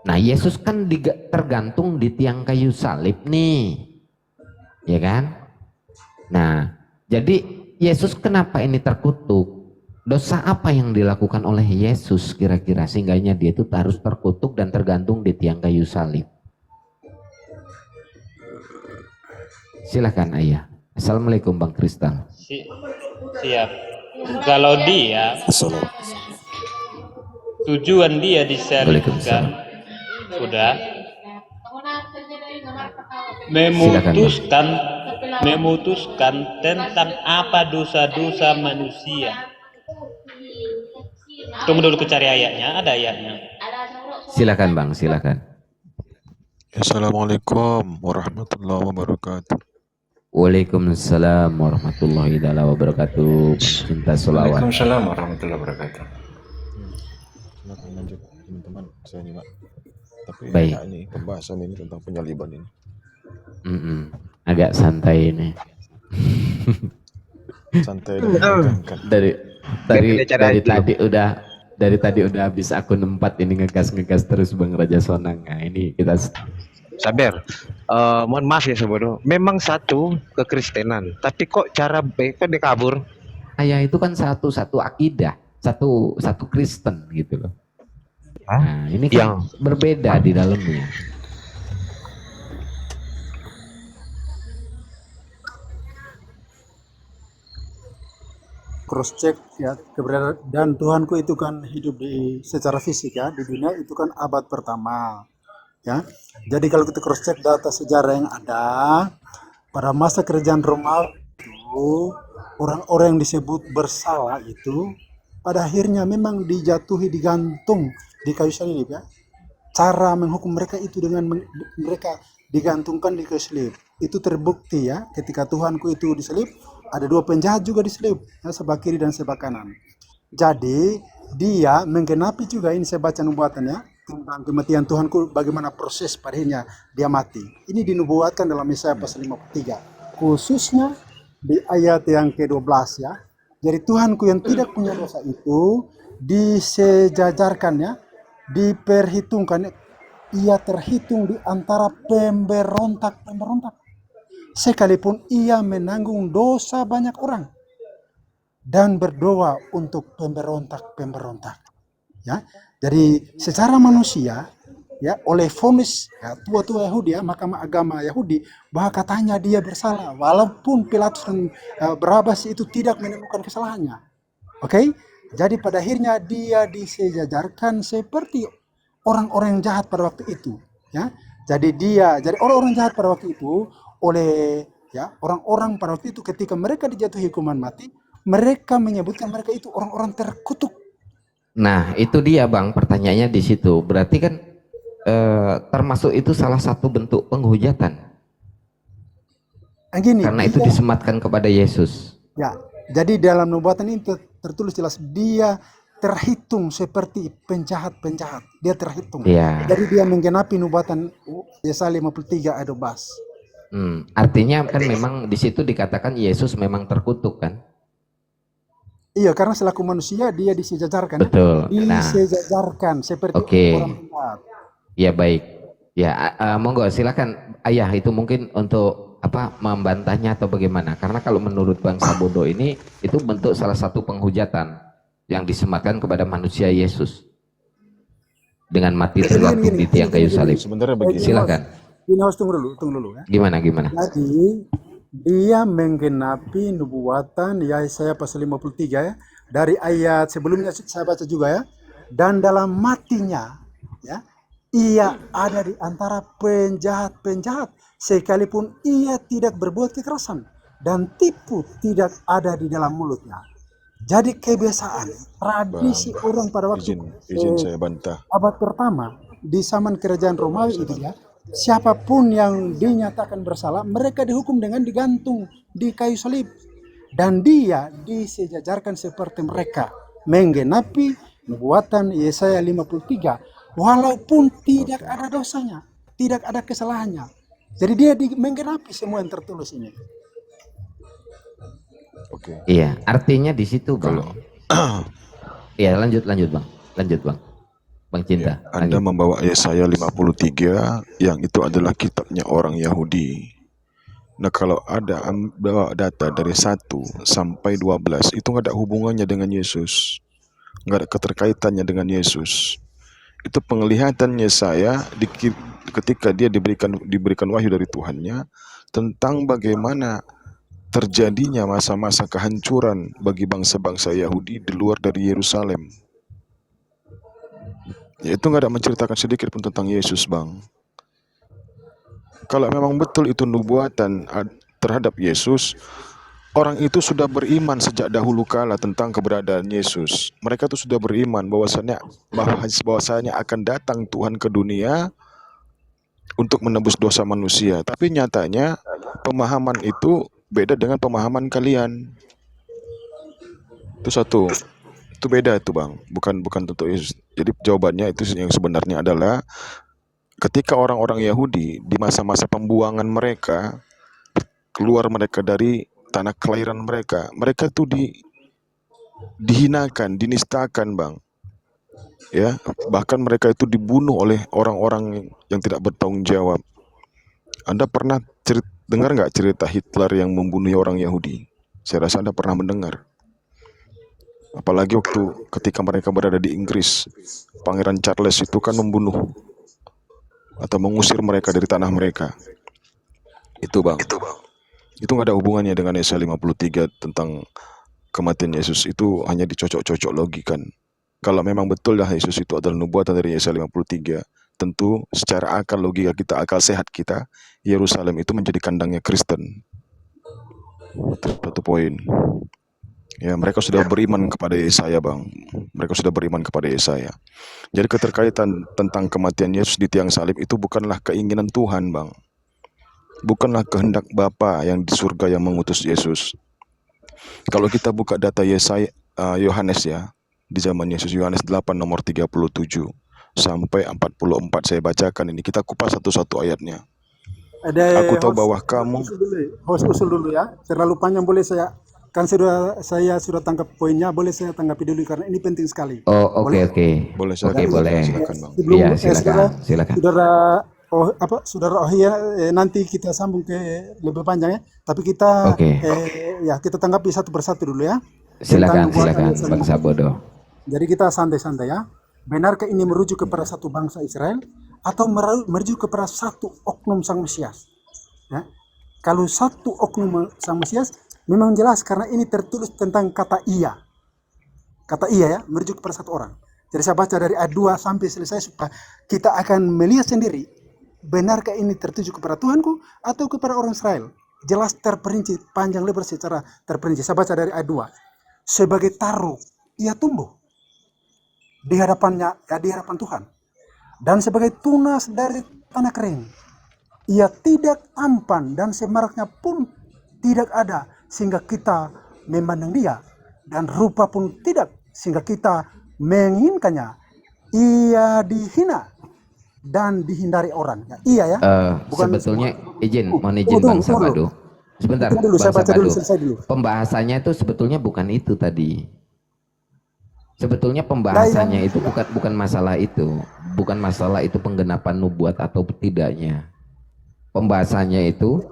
Speaker 1: Nah, Yesus kan tergantung di tiang kayu salib nih, ya kan? Nah, jadi Yesus kenapa ini terkutuk? Dosa apa yang dilakukan oleh Yesus kira-kira sehingganya dia itu harus terkutuk dan tergantung di tiang kayu salib? Silakan ayah. Assalamualaikum Bang Kristal.
Speaker 3: siap. Kalau dia tujuan dia disalibkan sudah memutuskan tentang apa dosa-dosa manusia. Tunggu dulu, ku cari ayatnya. Ada ayatnya.
Speaker 1: Silakan Bang, silakan.
Speaker 9: Assalamualaikum warahmatullahi wabarakatuh.
Speaker 1: Waalaikumsalam warahmatullahi wabarakatuh. Cinta selawat.
Speaker 5: Waalaikumsalam warahmatullahi wabarakatuh.
Speaker 9: Silakan lanjut teman-teman, saya nyimak. Tapi
Speaker 1: Baik.
Speaker 9: ini pembahasan ini tentang penyaliban ini.
Speaker 1: Agak santai ini.
Speaker 9: Santai dan menegangkan.
Speaker 1: Dari tadi udah habis akun 4 ini ngegas terus Bang Raja Sonang. Nah, ini kita
Speaker 6: Sabar. Mohon maaf ya Sabodo. Memang satu kekristenan, tapi kok cara baiknya dia kabur?
Speaker 1: ayah itu kan satu akidah, satu Kristen gitu loh. Nah, ini kan berbeda di dalamnya.
Speaker 2: Cross check ya keberadaan Tuhanku itu kan hidup di secara fisik ya di dunia itu kan abad pertama ya. Jadi kalau kita cross check data sejarah yang ada pada masa kerajaan Romawi itu orang-orang yang disebut bersalah itu pada akhirnya memang dijatuhi digantung di kayu salib ya. Cara menghukum mereka itu dengan mereka digantungkan di kayu salib. Itu terbukti ya ketika Tuhanku itu disalib, ada 2 penjahat juga disalib, ya, sebelah kiri dan sebelah kanan. Jadi dia menggenapi juga, ini saya baca nubuatannya tentang kematian Tuhanku, bagaimana proses padanya dia mati. Ini dinubuatkan dalam Yesaya pasal 53, khususnya di ayat yang ke-12 ya. Jadi Tuhanku yang tidak punya dosa itu disejajarkan ya, diperhitungkan, ia terhitung di antara pemberontak-pemberontak. Sekalipun ia menanggung dosa banyak orang dan berdoa untuk pemberontak-pemberontak. Ya, jadi secara manusia, ya oleh vonis ya, tua-tua Yahudi ya, mahkamah agama Yahudi, bahwa katanya dia bersalah, walaupun Pilatus dan Barabas itu tidak menemukan kesalahannya. Oke, jadi pada akhirnya dia disejajarkan seperti orang-orang yang jahat pada waktu itu. Ya, jadi orang-orang jahat pada waktu itu oleh ya orang-orang pada waktu itu ketika mereka dijatuhi hukuman mati, mereka menyebutkan mereka itu orang-orang terkutuk.
Speaker 1: Nah, itu dia Bang, pertanyaannya di situ. Berarti kan termasuk itu salah satu bentuk penghujatan.
Speaker 2: Gini,
Speaker 1: karena itu disematkan kepada Yesus.
Speaker 2: Ya, jadi dalam nubuatan ini tertulis jelas dia terhitung seperti penjahat-penjahat. Dia terhitung.
Speaker 1: Ya.
Speaker 2: Jadi dia menggenapi nubuatan Yesaya 53 ayat 12.
Speaker 1: Artinya kan memang di situ dikatakan Yesus memang terkutuk kan?
Speaker 2: Iya, karena selaku manusia dia disejajarkan.
Speaker 1: Betul.
Speaker 2: Disejajarkan seperti orang jahat.
Speaker 1: Ya baik. Ya monggo silakan Ayah, itu mungkin untuk membantahnya atau bagaimana? Karena kalau menurut Bang Sabodo ini itu bentuk salah satu penghujatan yang disematkan kepada manusia Yesus dengan mati tergantung di tiang kayu salib.
Speaker 9: Sebenarnya begini.
Speaker 1: Silakan.
Speaker 2: Ini harus tunggu dulu ya.
Speaker 1: Gimana?
Speaker 2: Jadi dia menggenapi nubuatan Yesaya pasal 53 ya. Dari ayat sebelumnya saya baca juga ya. Dan dalam matinya ya, ia ada di antara penjahat-penjahat sekalipun ia tidak berbuat kekerasan dan tipu tidak ada di dalam mulutnya. Jadi kebiasaan, tradisi orang pada waktu
Speaker 9: izin saya bantah.
Speaker 2: abad pertama di zaman kerajaan Romawi itu ya, siapapun yang dinyatakan bersalah, mereka dihukum dengan digantung di kayu salib. Dan dia disejajarkan seperti mereka, menggenapi nubuatan Yesaya 53, walaupun tidak ada dosanya, tidak ada kesalahannya. Jadi dia menggenapi semua yang tertulis ini.
Speaker 9: Oke.
Speaker 1: Iya, artinya di situ Bang. Iya, lanjut Bang. Bang Cinta.
Speaker 9: Ya, Anda membawa Yesaya 53 yang itu adalah kitabnya orang Yahudi. Nah, kalau ada bawa data dari 1 sampai 12 itu nggak ada hubungannya dengan Yesus. Nggak ada keterkaitannya dengan Yesus. Itu penglihatannya saya ketika dia diberikan wahyu dari Tuhannya tentang bagaimana terjadinya masa-masa kehancuran bagi bangsa-bangsa Yahudi di luar dari Yerusalem. Ya, itu nggak ada menceritakan sedikit pun tentang Yesus, Bang. Kalau memang betul itu nubuatan terhadap Yesus, orang itu sudah beriman sejak dahulu kala tentang keberadaan Yesus. Mereka itu sudah beriman bahwasanya akan datang Tuhan ke dunia untuk menebus dosa manusia. Tapi nyatanya pemahaman itu beda dengan pemahaman kalian. Itu satu. Itu beda itu Bang. Bukan tentu Yesus. Jadi jawabannya itu yang sebenarnya adalah ketika orang-orang Yahudi di masa-masa pembuangan mereka, keluar mereka dari tanah kelahiran mereka, mereka tuh dihinakan, dinistakan, Bang. Ya, bahkan mereka itu dibunuh oleh orang-orang yang tidak bertanggung jawab. Anda pernah dengar nggak cerita Hitler yang membunuh orang Yahudi? Saya rasa Anda pernah mendengar. Apalagi waktu ketika mereka berada di Inggris, Pangeran Charles itu kan membunuh atau mengusir mereka dari tanah mereka. Itu, Bang. Itu nggak ada hubungannya dengan Yesaya 53 tentang kematian Yesus. Itu hanya dicocok-cocok logikan. Kalau memang betul dah Yesus itu adalah nubuatan dari Yesaya 53, tentu secara akal logika kita, akal sehat kita, Yerusalem itu menjadi kandangnya Kristen. Satu poin. Ya, mereka sudah beriman kepada Yesaya, Bang. Mereka sudah beriman kepada Yesaya. Jadi keterkaitan tentang kematian Yesus di tiang salib itu bukanlah keinginan Tuhan, Bang. Bukanlah kehendak Bapa yang di surga yang mengutus Yesus. Kalau kita buka data Yesaya, Yohanes ya, di zaman Yesus, Yohanes 8 nomor 37 sampai 44, saya bacakan ini. Kita kupas satu-satu ayatnya. Aku tahu bahwa kamu
Speaker 2: Host usul dulu ya. Terlalu panjang boleh saya kan saya sudah tangkap poinnya, boleh saya tanggapi dulu karena ini penting sekali.
Speaker 1: Oh, oke.
Speaker 9: boleh
Speaker 1: Oke, boleh.
Speaker 9: silakan, Bang.
Speaker 2: Sebelum
Speaker 1: Iya, silakan.
Speaker 2: saudara Ohia nanti kita sambung ke lebih panjang ya. Tapi kita
Speaker 1: Oke.
Speaker 2: ya kita tanggapi satu persatu dulu ya.
Speaker 1: Silakan,
Speaker 2: Tentang
Speaker 1: Bang Sabodo.
Speaker 2: Jadi kita santai-santai ya. Benarkah ini merujuk kepada satu bangsa Israel atau merujuk kepada satu oknum Sang Mesias? Ya. Kalau satu oknum Sang Mesias memang jelas karena ini tertulis tentang kata iya. Kata iya ya, merujuk kepada satu orang. Jadi saya baca dari ayat 2 sampai selesai supaya kita akan melihat sendiri benarkah ini tertuju kepada Tuhanku atau kepada orang Israel. Jelas terperinci panjang lebar secara terperinci. Saya baca dari ayat 2. Sebagai taruh ia tumbuh di hadapannya, ya, di hadapan Tuhan. Dan sebagai tunas dari tanah kering, ia tidak tampan dan semaraknya pun tidak ada sehingga kita memandang dia, dan rupa pun tidak sehingga kita menginginkannya. Ia dihina dan dihindari orang. Ya, iya ya.
Speaker 1: Sebetulnya mohon izin Bang Sabado. Sebentar,
Speaker 2: dulu,
Speaker 1: Bang
Speaker 2: saya baca
Speaker 1: Sabado.
Speaker 2: dulu, selesai dulu.
Speaker 1: Pembahasannya itu sebetulnya bukan itu tadi. Sebetulnya pembahasannya itu bukan masalah itu. Bukan masalah itu penggenapan nubuat atau tidaknya. Pembahasannya itu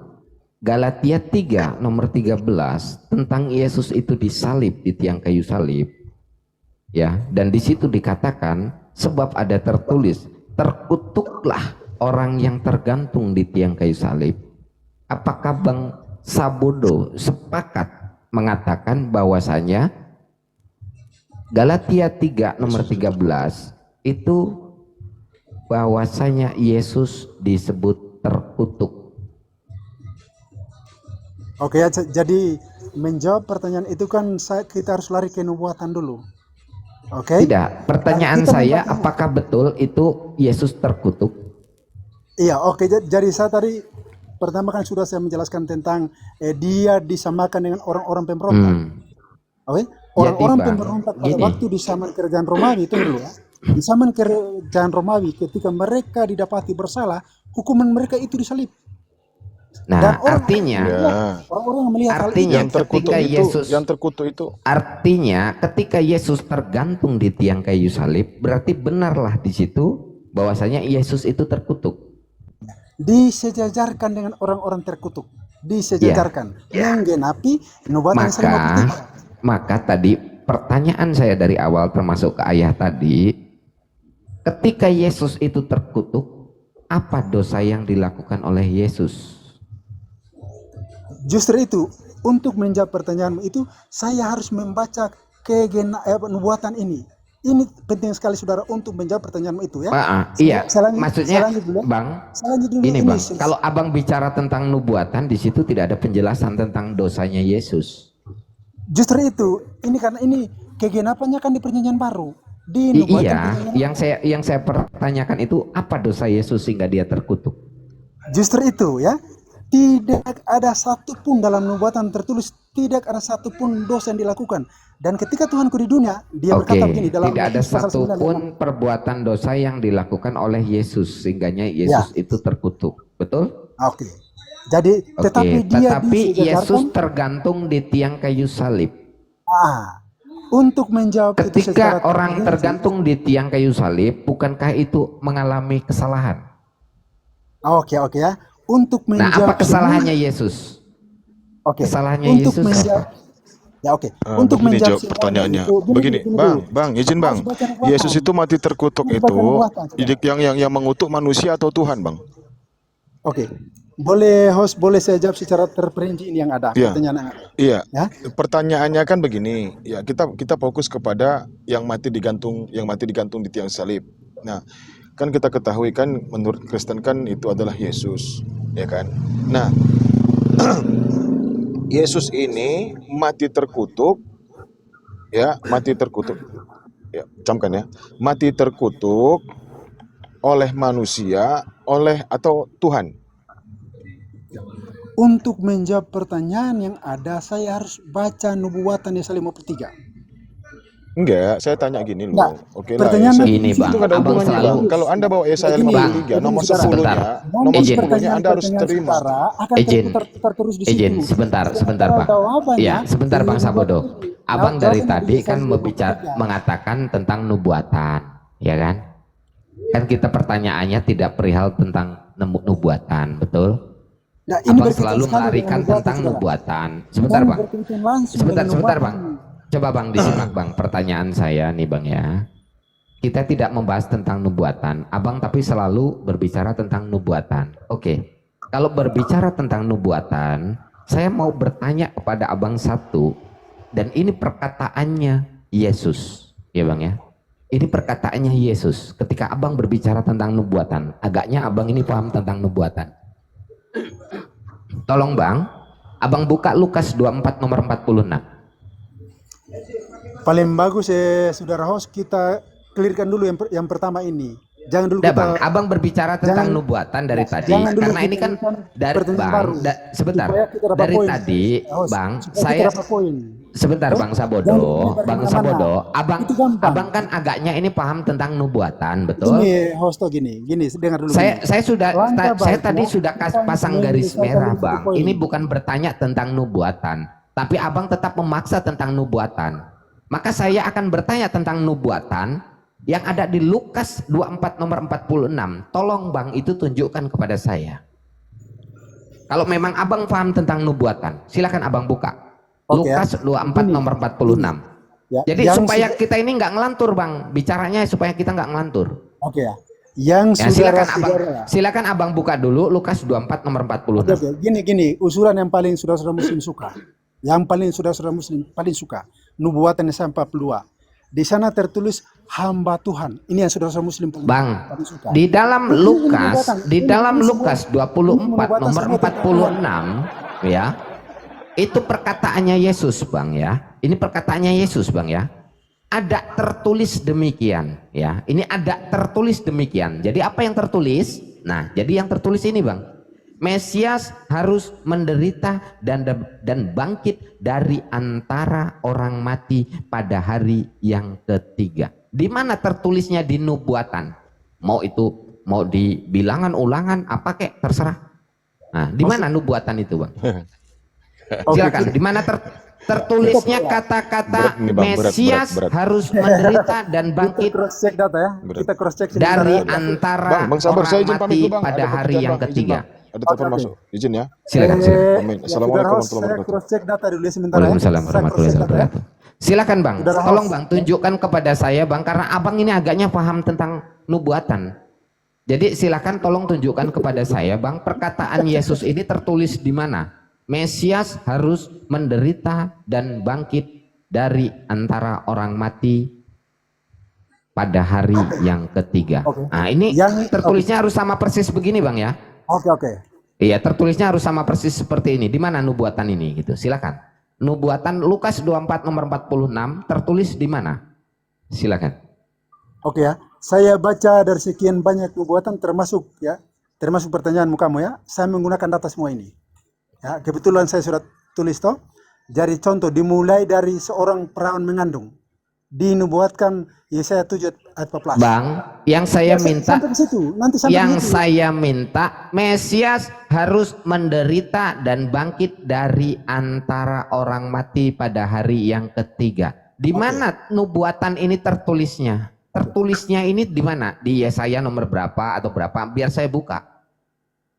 Speaker 1: Galatia 3 nomor 13 tentang Yesus itu disalib di tiang kayu salib. Ya, dan di situ dikatakan sebab ada tertulis, terkutuklah orang yang tergantung di tiang kayu salib. Apakah Bang Sabodo sepakat mengatakan bahwasanya Galatia 3 nomor 13 itu bahwasanya Yesus disebut terkutuk?
Speaker 2: Oke, jadi menjawab pertanyaan itu kan kita harus lari ke nubuatan dulu. Oke?
Speaker 1: Tidak, pertanyaan saya apakah betul itu Yesus terkutuk?
Speaker 2: Iya, oke. Jadi saya tadi pertama kan sudah saya menjelaskan tentang dia disamakan dengan orang-orang pemberontak. Oke? Orang-orang pemberontak pada waktu di zaman kerajaan Romawi itu dulu ya. Di zaman kerajaan Romawi ketika mereka didapati bersalah, hukuman mereka itu disalib.
Speaker 1: Nah, artinya
Speaker 2: orang-orang melihat hal
Speaker 1: artinya
Speaker 9: yang terkutuk
Speaker 1: ketika
Speaker 9: itu,
Speaker 1: Yesus
Speaker 9: yang terkutuk itu
Speaker 1: artinya ketika Yesus tergantung di tiang kayu salib, berarti benarlah di situ bahwasanya Yesus itu terkutuk.
Speaker 2: Disejajarkan dengan orang-orang terkutuk, disejajarkan menggenapi nubuatan Yesaya 53.
Speaker 1: Maka tadi pertanyaan saya dari awal termasuk ke ayah tadi, ketika Yesus itu terkutuk, apa dosa yang dilakukan oleh Yesus?
Speaker 2: Justru itu, untuk menjawab pertanyaan itu, saya harus membaca nubuatan ini. Ini penting sekali saudara untuk menjawab pertanyaan itu ya.
Speaker 1: Iya, maksudnya Bang, ini Bang,
Speaker 2: ini.
Speaker 1: kalau Abang bicara tentang nubuatan, di situ tidak ada penjelasan tentang dosanya Yesus.
Speaker 2: Justru itu, ini karena ini kegenapannya kan di perjanjian baru. Di nubuatan
Speaker 1: yang saya pertanyakan itu apa dosa Yesus sehingga dia terkutuk?
Speaker 2: Justru itu ya. tidak ada satupun dalam nubuatan tertulis, tidak ada satupun dosa yang dilakukan. Dan ketika Tuhanku di dunia, dia
Speaker 1: Oke,
Speaker 2: berkata begini dalam
Speaker 1: tidak ada
Speaker 2: Matius pasal 9 ayat 6.
Speaker 1: satupun perbuatan dosa yang dilakukan oleh Yesus sehingganya Yesus itu terkutuk. Betul?
Speaker 2: Oke. Jadi
Speaker 1: Oke,
Speaker 2: tetapi dia
Speaker 1: tetapi Yesus
Speaker 2: disejajarkan
Speaker 1: tergantung di tiang kayu salib.
Speaker 2: Untuk menjawab itu secara
Speaker 1: Ketika orang
Speaker 2: terperinci.
Speaker 1: tergantung di tiang kayu salib, bukankah itu mengalami kesalahan?
Speaker 2: Oke ya. Untuk
Speaker 1: Nah,
Speaker 2: menjawab
Speaker 1: apa kesalahannya Yesus?
Speaker 2: Oke.
Speaker 1: Kesalahannya
Speaker 2: Untuk
Speaker 1: Yesus
Speaker 2: menjawab
Speaker 1: apa?
Speaker 2: Ya oke. Untuk
Speaker 9: Begini
Speaker 2: menjawab
Speaker 9: jawab
Speaker 2: semuanya
Speaker 9: pertanyaannya.
Speaker 2: itu,
Speaker 9: Begini,
Speaker 2: gini
Speaker 9: Bang,
Speaker 2: dulu.
Speaker 9: Bang, izin Bang.
Speaker 2: Harus baca nubuatan.
Speaker 9: Yesus itu mati terkutuk
Speaker 2: Harus
Speaker 9: itu
Speaker 2: baca nubuatan, saudara.
Speaker 9: yang mengutuk manusia atau Tuhan, Bang?
Speaker 2: Oke. Boleh saya jawab secara terperinci ini yang ada,
Speaker 9: Iya.
Speaker 2: pertanyaan yang ada.
Speaker 9: Iya.
Speaker 2: Ya?
Speaker 9: Pertanyaannya kan begini, ya kita fokus kepada yang mati digantung di tiang salib. Nah, kan kita ketahui kan menurut Kristen kan itu adalah Yesus, ya kan? Nah, Yesus ini mati terkutuk, ya, camkan ya, mati terkutuk oleh manusia, atau Tuhan.
Speaker 2: Untuk menjawab pertanyaan yang ada, saya harus baca nubuatan Yesaya 53.
Speaker 9: Enggak, saya tanya gini loh.
Speaker 2: Enggak.
Speaker 9: Oke lah,
Speaker 2: Pertanyaan
Speaker 9: Yesaya.
Speaker 2: nanti
Speaker 1: Ini,
Speaker 2: di situ
Speaker 1: Bang,
Speaker 9: Itu nggak ada
Speaker 1: Abang
Speaker 9: hubungannya,
Speaker 1: selalu-
Speaker 9: Bang. Kalau Anda bawa Yesaya
Speaker 2: Begini,
Speaker 9: 53, nomor
Speaker 2: saudara.
Speaker 9: 10-nya,
Speaker 2: Nomor
Speaker 9: nomor
Speaker 1: Izin.
Speaker 9: 10-nya Anda harus
Speaker 2: pertanyaan
Speaker 9: terima.
Speaker 2: saudara akan
Speaker 1: Izin.
Speaker 2: tertulis di situ.
Speaker 1: Izin, sebentar, Bang.
Speaker 2: Jawabannya
Speaker 1: Ya, sebentar
Speaker 2: di
Speaker 1: Bang Sabodo.
Speaker 2: nubuatan-
Speaker 1: Abang dari
Speaker 2: jawabannya
Speaker 1: tadi
Speaker 2: di
Speaker 1: kan
Speaker 2: Yesaya 53.
Speaker 1: mengatakan tentang nubuatan, ya kan? Kan kita pertanyaannya tidak perihal tentang nubuatan, betul?
Speaker 2: Nah, ini
Speaker 1: Abang
Speaker 2: berkaitan
Speaker 1: selalu
Speaker 2: sekali
Speaker 1: melarikan
Speaker 2: dengan nubuatan,
Speaker 1: tentang
Speaker 2: saudara.
Speaker 1: nubuatan. Sebentar,
Speaker 2: Dan
Speaker 1: Bang.
Speaker 2: berkaitan langsung
Speaker 1: Sebentar,
Speaker 2: dengan nubuatan.
Speaker 1: Bang. Coba Bang disimak, Bang. Pertanyaan saya nih, Bang ya. Kita tidak membahas tentang nubuatan, Abang tapi selalu berbicara tentang nubuatan. Oke. Kalau berbicara tentang nubuatan, saya mau bertanya kepada Abang satu, dan ini perkataannya Yesus, ya Bang ya. Ini perkataannya Yesus ketika Abang berbicara tentang nubuatan. Agaknya Abang ini paham tentang nubuatan. Tolong Bang, Abang buka Lukas 24 nomor 46.
Speaker 2: Paling bagus saudara host, kita clearkan dulu yang pertama ini. Jangan dulu
Speaker 1: Udah
Speaker 2: kita
Speaker 1: Bang, Abang berbicara tentang
Speaker 2: jangan-
Speaker 1: nubuatan dari tadi,
Speaker 2: jangan dulu
Speaker 1: karena ini
Speaker 2: kita
Speaker 1: kan
Speaker 2: berikan
Speaker 1: dari
Speaker 2: pertanyaan
Speaker 1: Bang,
Speaker 2: baru.
Speaker 1: sebentar,
Speaker 2: Supaya kita dapat
Speaker 1: dari
Speaker 2: poin.
Speaker 1: tadi
Speaker 2: Host,
Speaker 1: Bang,
Speaker 2: supaya kita
Speaker 1: saya
Speaker 2: dapat poin.
Speaker 1: sebentar
Speaker 2: Host,
Speaker 1: Bang Sabodo,
Speaker 2: jangan dulu
Speaker 1: Bang
Speaker 2: kemana-mana.
Speaker 1: Sabodo,
Speaker 2: Itu gampang.
Speaker 1: Abang kan agaknya ini paham tentang nubuatan, betul?
Speaker 2: Gini host gini, dengar dulu.
Speaker 1: Saya
Speaker 2: gini.
Speaker 1: saya sudah
Speaker 2: Langkah
Speaker 1: saya
Speaker 2: baiknya
Speaker 1: tadi sudah
Speaker 2: kita
Speaker 1: pasang garis
Speaker 2: menyelesaikan
Speaker 1: merah
Speaker 2: dulu satu
Speaker 1: Bang.
Speaker 2: poin.
Speaker 1: Ini bukan bertanya tentang nubuatan, tapi Abang tetap memaksa tentang nubuatan. Maka saya akan bertanya tentang nubuatan yang ada di Lukas 24 nomor 46. Tolong Bang itu tunjukkan kepada saya. Kalau memang Abang paham tentang nubuatan, silakan Abang buka.
Speaker 2: Oke,
Speaker 1: Lukas 24
Speaker 2: Gini.
Speaker 1: nomor 46.
Speaker 2: Ya,
Speaker 1: Jadi
Speaker 2: yang
Speaker 1: supaya
Speaker 2: sudah-
Speaker 1: kita ini nggak ngelantur Bang, bicaranya supaya kita nggak ngelantur.
Speaker 2: Oke ya. Yang
Speaker 1: Ya,
Speaker 2: saudara-saudara.
Speaker 1: silakan abang buka dulu Lukas 24 nomor 46.
Speaker 2: Oke. Gini, usulan yang paling saudara-saudara muslim suka. Yang paling saudara-saudara muslim paling suka. Nubuatan Yesaya 42. Di sana tertulis hamba Tuhan. Ini yang saudara-saudara muslim paling
Speaker 1: Bang,
Speaker 2: suka.
Speaker 1: di dalam
Speaker 2: Ini
Speaker 1: Lukas,
Speaker 2: nubuatan.
Speaker 1: di
Speaker 2: Ini
Speaker 1: dalam
Speaker 2: semua-
Speaker 1: Lukas
Speaker 2: ini
Speaker 1: 24
Speaker 2: nubuatan
Speaker 1: nomor
Speaker 2: semua
Speaker 1: 46 ya. Itu perkataannya Yesus, Bang ya. Ini perkataannya Yesus, Bang ya. Ada tertulis demikian ya. Ini ada tertulis demikian. Jadi apa yang tertulis? Nah, jadi yang tertulis ini, Bang. Mesias harus menderita dan bangkit dari antara orang mati pada hari yang ketiga. Di mana tertulisnya di nubuatan? Mau di bilangan ulangan apa kek terserah. Nah, di mana nubuatan itu, Bang? Silakan. Di mana tertulisnya kata-kata
Speaker 9: Berat nih, Bang, berat,
Speaker 1: Mesias
Speaker 9: berat.
Speaker 1: harus menderita dan
Speaker 2: Kita
Speaker 1: bangkit
Speaker 2: cross check data ya.
Speaker 9: Berat.
Speaker 2: Kita cross check sebentar
Speaker 1: dari
Speaker 2: ya.
Speaker 1: antara
Speaker 9: Bang sabar, saya
Speaker 1: orang
Speaker 9: izin pamit
Speaker 1: mati
Speaker 9: dulu, Bang.
Speaker 1: pada
Speaker 9: Ada
Speaker 1: hari
Speaker 9: pekerjaan,
Speaker 1: yang
Speaker 9: Bang. Izin,
Speaker 1: ketiga.
Speaker 9: Bang. Ada telepon
Speaker 2: Oke.
Speaker 9: masuk. Izin ya.
Speaker 1: Silakan.
Speaker 9: Amin.
Speaker 2: Saudara
Speaker 9: Assalamualaikum
Speaker 2: host,
Speaker 9: warahmatullahi
Speaker 2: saya
Speaker 9: wabarakatuh.
Speaker 2: cross check data dulu ya sebentar ya.
Speaker 1: Waalaikumsalam
Speaker 2: Saya
Speaker 1: warahmatullahi
Speaker 2: cross check data ya.
Speaker 1: wabarakatuh. Silakan Bang,
Speaker 2: Saudara
Speaker 1: tolong
Speaker 2: host.
Speaker 1: Bang tunjukkan kepada saya Bang, karena Abang ini agaknya paham tentang nubuatan. Jadi silakan tolong tunjukkan kepada saya Bang, perkataan Yesus ini tertulis di mana? Mesias harus menderita dan bangkit dari antara orang mati pada hari yang ketiga.
Speaker 2: Oke.
Speaker 1: Nah ini
Speaker 2: Yang-
Speaker 1: tertulisnya harus sama persis begini Bang ya.
Speaker 2: Oke.
Speaker 1: Iya, tertulisnya harus sama persis seperti ini. Di mana nubuatan ini gitu. Silakan. Nubuatan Lukas 24 nomor 46 tertulis di mana? Silakan.
Speaker 2: Oke ya. Saya baca dari sekian banyak nubuatan termasuk pertanyaanmu kamu ya. Saya menggunakan data semua ini. Ya, kebetulan saya sudah tulis toh. Jadi contoh dimulai dari seorang perawan mengandung. Dinubuatkan Yesaya 7 ayat 14.
Speaker 1: Bang, yang saya
Speaker 2: Ya,
Speaker 1: minta,
Speaker 2: sampai ke situ. Nanti sampai
Speaker 1: yang
Speaker 2: ke situ.
Speaker 1: saya minta, Mesias harus menderita dan bangkit dari antara orang mati pada hari yang ketiga. Di mana nubuatan ini tertulisnya? Tertulisnya ini di mana? Di Yesaya nomor berapa atau berapa? Biar saya buka.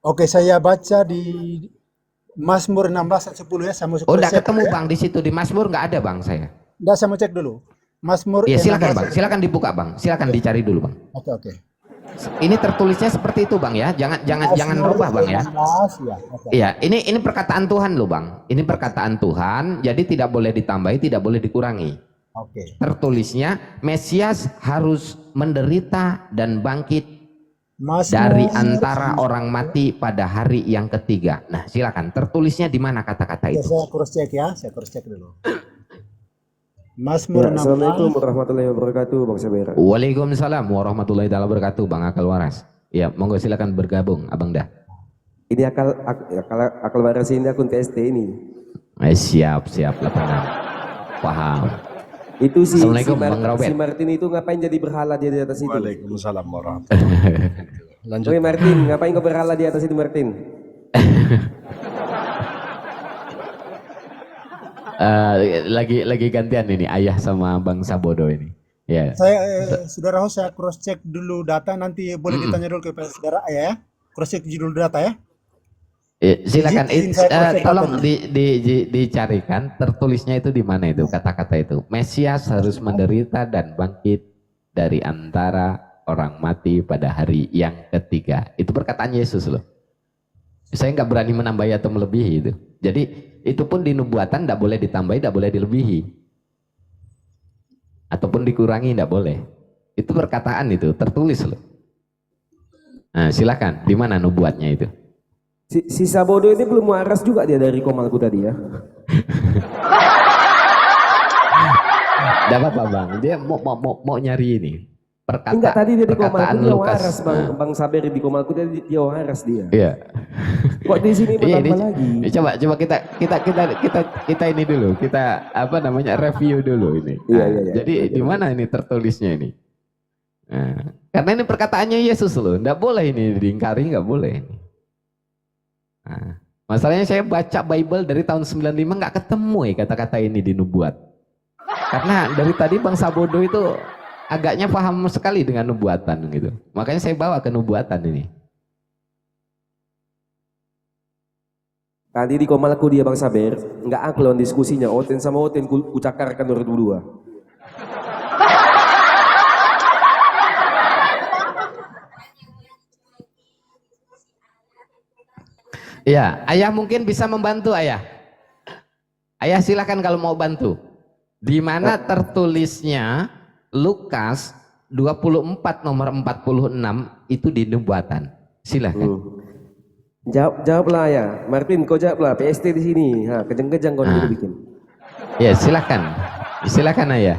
Speaker 2: Oke, saya baca di Mazmur 16 ayat 10 ya. Saya mau
Speaker 1: Oh, udah
Speaker 2: cek
Speaker 1: ketemu
Speaker 2: ya.
Speaker 1: Bang di situ di Mazmur nggak ada Bang saya.
Speaker 2: Nggak, saya mau cek dulu. Mazmur
Speaker 1: Ya silakan
Speaker 2: 16
Speaker 1: Bang, silakan dibuka Bang, silakan dicari dulu Bang.
Speaker 2: Oke.
Speaker 1: Ini tertulisnya seperti itu Bang ya, jangan rubah Bang ya.
Speaker 2: 16, ya. Oke.
Speaker 1: Iya, ini perkataan Tuhan loh Bang. Ini perkataan Tuhan, jadi tidak boleh ditambahi, tidak boleh dikurangi.
Speaker 2: Oke.
Speaker 1: Tertulisnya Mesias harus menderita dan bangkit
Speaker 2: Mazmur
Speaker 1: dari antara orang mati pada hari yang ketiga. Nah, silakan. Tertulisnya di mana kata-kata
Speaker 2: Ya,
Speaker 1: itu?
Speaker 2: saya cross check ya, saya cross check dulu. Mazmur 16.
Speaker 10: Assalamualaikum warahmatullahi wabarakatuh, Bang Saber.
Speaker 1: Waalaikumsalam warahmatullahi taala wabarakatuh, Bang Akal Waras. Ya, monggo silakan bergabung, Abang Dah.
Speaker 10: Ini akal waras ini akun PST ini.
Speaker 1: Siap lah tenang. Paham.
Speaker 10: Itu
Speaker 1: Assalamualaikum, Bang Robert.
Speaker 10: si Martin itu ngapain jadi berhala dia di atas itu?
Speaker 4: Waalaikumsalam warahmatullahi. Lanjut.
Speaker 10: Oke Martin, ngapain kau berhala di atas itu Martin?
Speaker 1: Lagi gantian ini ayah sama Bang Sabodo ini. Ya.
Speaker 2: Saya saudara host, saya cross check dulu data, nanti boleh ditanya dulu ke saudara ya. Cross check dulu data ya.
Speaker 1: Silakan
Speaker 2: Izin saya cross check
Speaker 1: tolong
Speaker 2: datanya.
Speaker 1: dicarikan tertulisnya itu di mana itu kata-kata itu. Mesias harus menderita dan bangkit dari antara orang mati pada hari yang ketiga. Itu perkataan Yesus loh. Saya nggak berani menambahi atau melebihi itu. Jadi itu pun di nubuatan tidak boleh ditambahi, tidak boleh dilebihi, ataupun dikurangi tidak boleh. Itu perkataan itu tertulis loh. Nah, silakan. Di mana nubuatnya itu?
Speaker 10: Si Sabodo ini belum waras juga dia dari Komalku tadi ya.
Speaker 1: Tidak apa-apa Bang. Dia mau nyari ini.
Speaker 10: Enggak, tadi dia di
Speaker 1: perkataan
Speaker 10: Komalku dia
Speaker 1: Lukas.
Speaker 10: waras Bang Saber di Komalku dia waras dia.
Speaker 1: Iya.
Speaker 10: Kok di sini bertambah lagi?
Speaker 1: Coba kita ini dulu. Kita review dulu ini.
Speaker 10: Iya.
Speaker 1: Jadi di mana ini tertulisnya ini? Nah, karena ini perkataannya Yesus loh. Nggak boleh ini diingkari, nggak boleh ini. Nah, masalahnya saya baca Bible dari tahun 95 nggak ketemu kata-kata ini di nubuat. Karena dari tadi Bang Sabodo itu agaknya paham sekali dengan nubuatan gitu. Makanya saya bawa ke nubuatan ini.
Speaker 10: Tadi di Komalku dia Bang Saber, nggak aku lawan diskusinya, Oten sama Oten ku cakarkan 2002.
Speaker 1: Iya, ayah mungkin bisa membantu ayah. Ayah silakan kalau mau bantu. Di mana tertulisnya Lukas 24 nomor 46 itu di nubuatan. Silakan.
Speaker 10: Jawablah ya, Martin kau jawablah. PST di sini, kejang-kejang kau dulu bikin.
Speaker 1: Ya silakan ayah.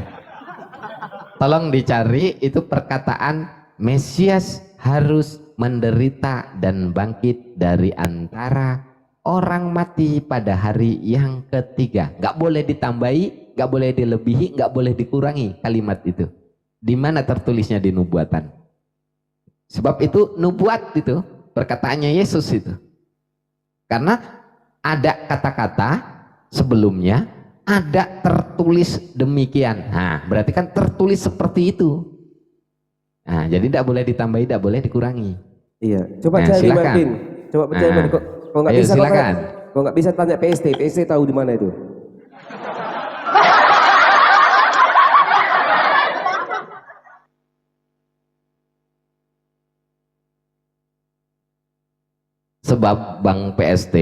Speaker 1: Tolong dicari itu perkataan Mesias harus menderita dan bangkit dari antara orang mati pada hari yang ketiga. Nggak boleh ditambahi, nggak boleh dilebihi, nggak boleh dikurangi kalimat itu. Di mana tertulisnya di nubuatan? Sebab itu nubuat itu perkataannya Yesus itu. Karena ada kata-kata sebelumnya ada tertulis demikian. Nah, berarti kan tertulis seperti itu. Nah, jadi tidak boleh ditambahi, tidak boleh dikurangi.
Speaker 10: Iya, coba
Speaker 1: Nah,
Speaker 10: cari
Speaker 1: silakan.
Speaker 10: Martin. Coba percaya
Speaker 1: Nah,
Speaker 10: kok nggak
Speaker 1: ayo,
Speaker 10: bisa
Speaker 1: silakan.
Speaker 10: kok nggak bisa tanya PST tahu di mana itu.
Speaker 1: Sebab Bang PST,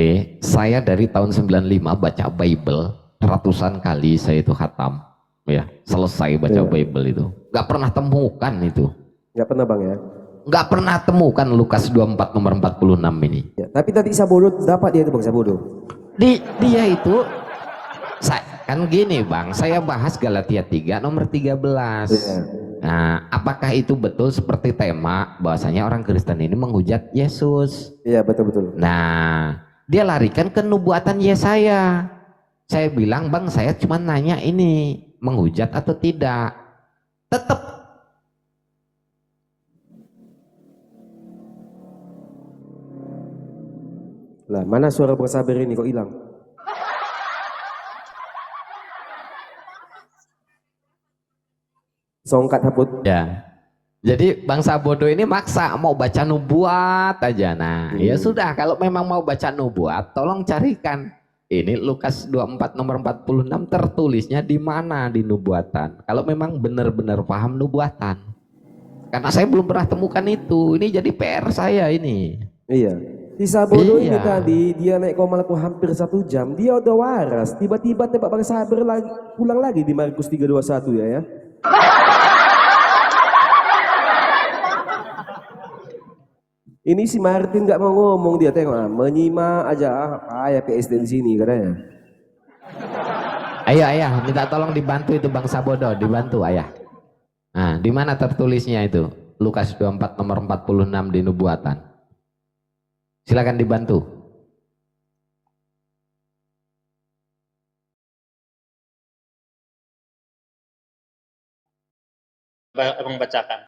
Speaker 1: saya dari tahun 95 baca Bible ratusan kali, saya itu khatam, ya selesai baca Bible itu. Gak pernah temukan itu.
Speaker 10: Nggak pernah Bang ya.
Speaker 1: Gak pernah temukan Lukas 24 nomor 46 ini.
Speaker 10: Ya, tapi tadi Sabodo dapat dia itu Bang Sabodo.
Speaker 1: Dia itu kan gini Bang, saya bahas Galatia 3 nomor 13.
Speaker 10: Iya.
Speaker 1: Nah, apakah itu betul seperti tema bahwasanya orang Kristen ini menghujat Yesus?
Speaker 10: Iya betul.
Speaker 1: Nah, Dia larikan ke nubuatan Yesaya. Saya bilang, Bang, saya cuma nanya ini menghujat atau tidak. Tetap
Speaker 10: Lah, mana suara Bang Saber ini kok hilang? Songkat haput.
Speaker 1: ya. Jadi bangsa bodoh ini maksa mau baca nubuat aja. Nah, ya sudah, kalau memang mau baca nubuat, tolong carikan. Ini Lukas 24 nomor 46 tertulisnya di mana di nubuatan. Kalau memang benar-benar paham nubuatan. Karena saya belum pernah temukan itu. Ini jadi PR saya ini.
Speaker 10: Iya. Si Sabodo ini
Speaker 1: Iya.
Speaker 10: tadi dia naik Komalaku hampir 1 jam, dia udah waras. Tiba-tiba tembak Bang Saber lagi, pulang lagi di Markus 3:21 ya. Ini si Martin nggak mau ngomong, dia tengok menyimak aja ya PSD di sini katanya.
Speaker 1: Ayo ayah, minta tolong dibantu itu Bang Sabodo, dibantu ayah. Nah, di mana tertulisnya itu? Lukas 24 nomor 46 di nubuatan. Silakan dibantu.
Speaker 3: Abang bacakan.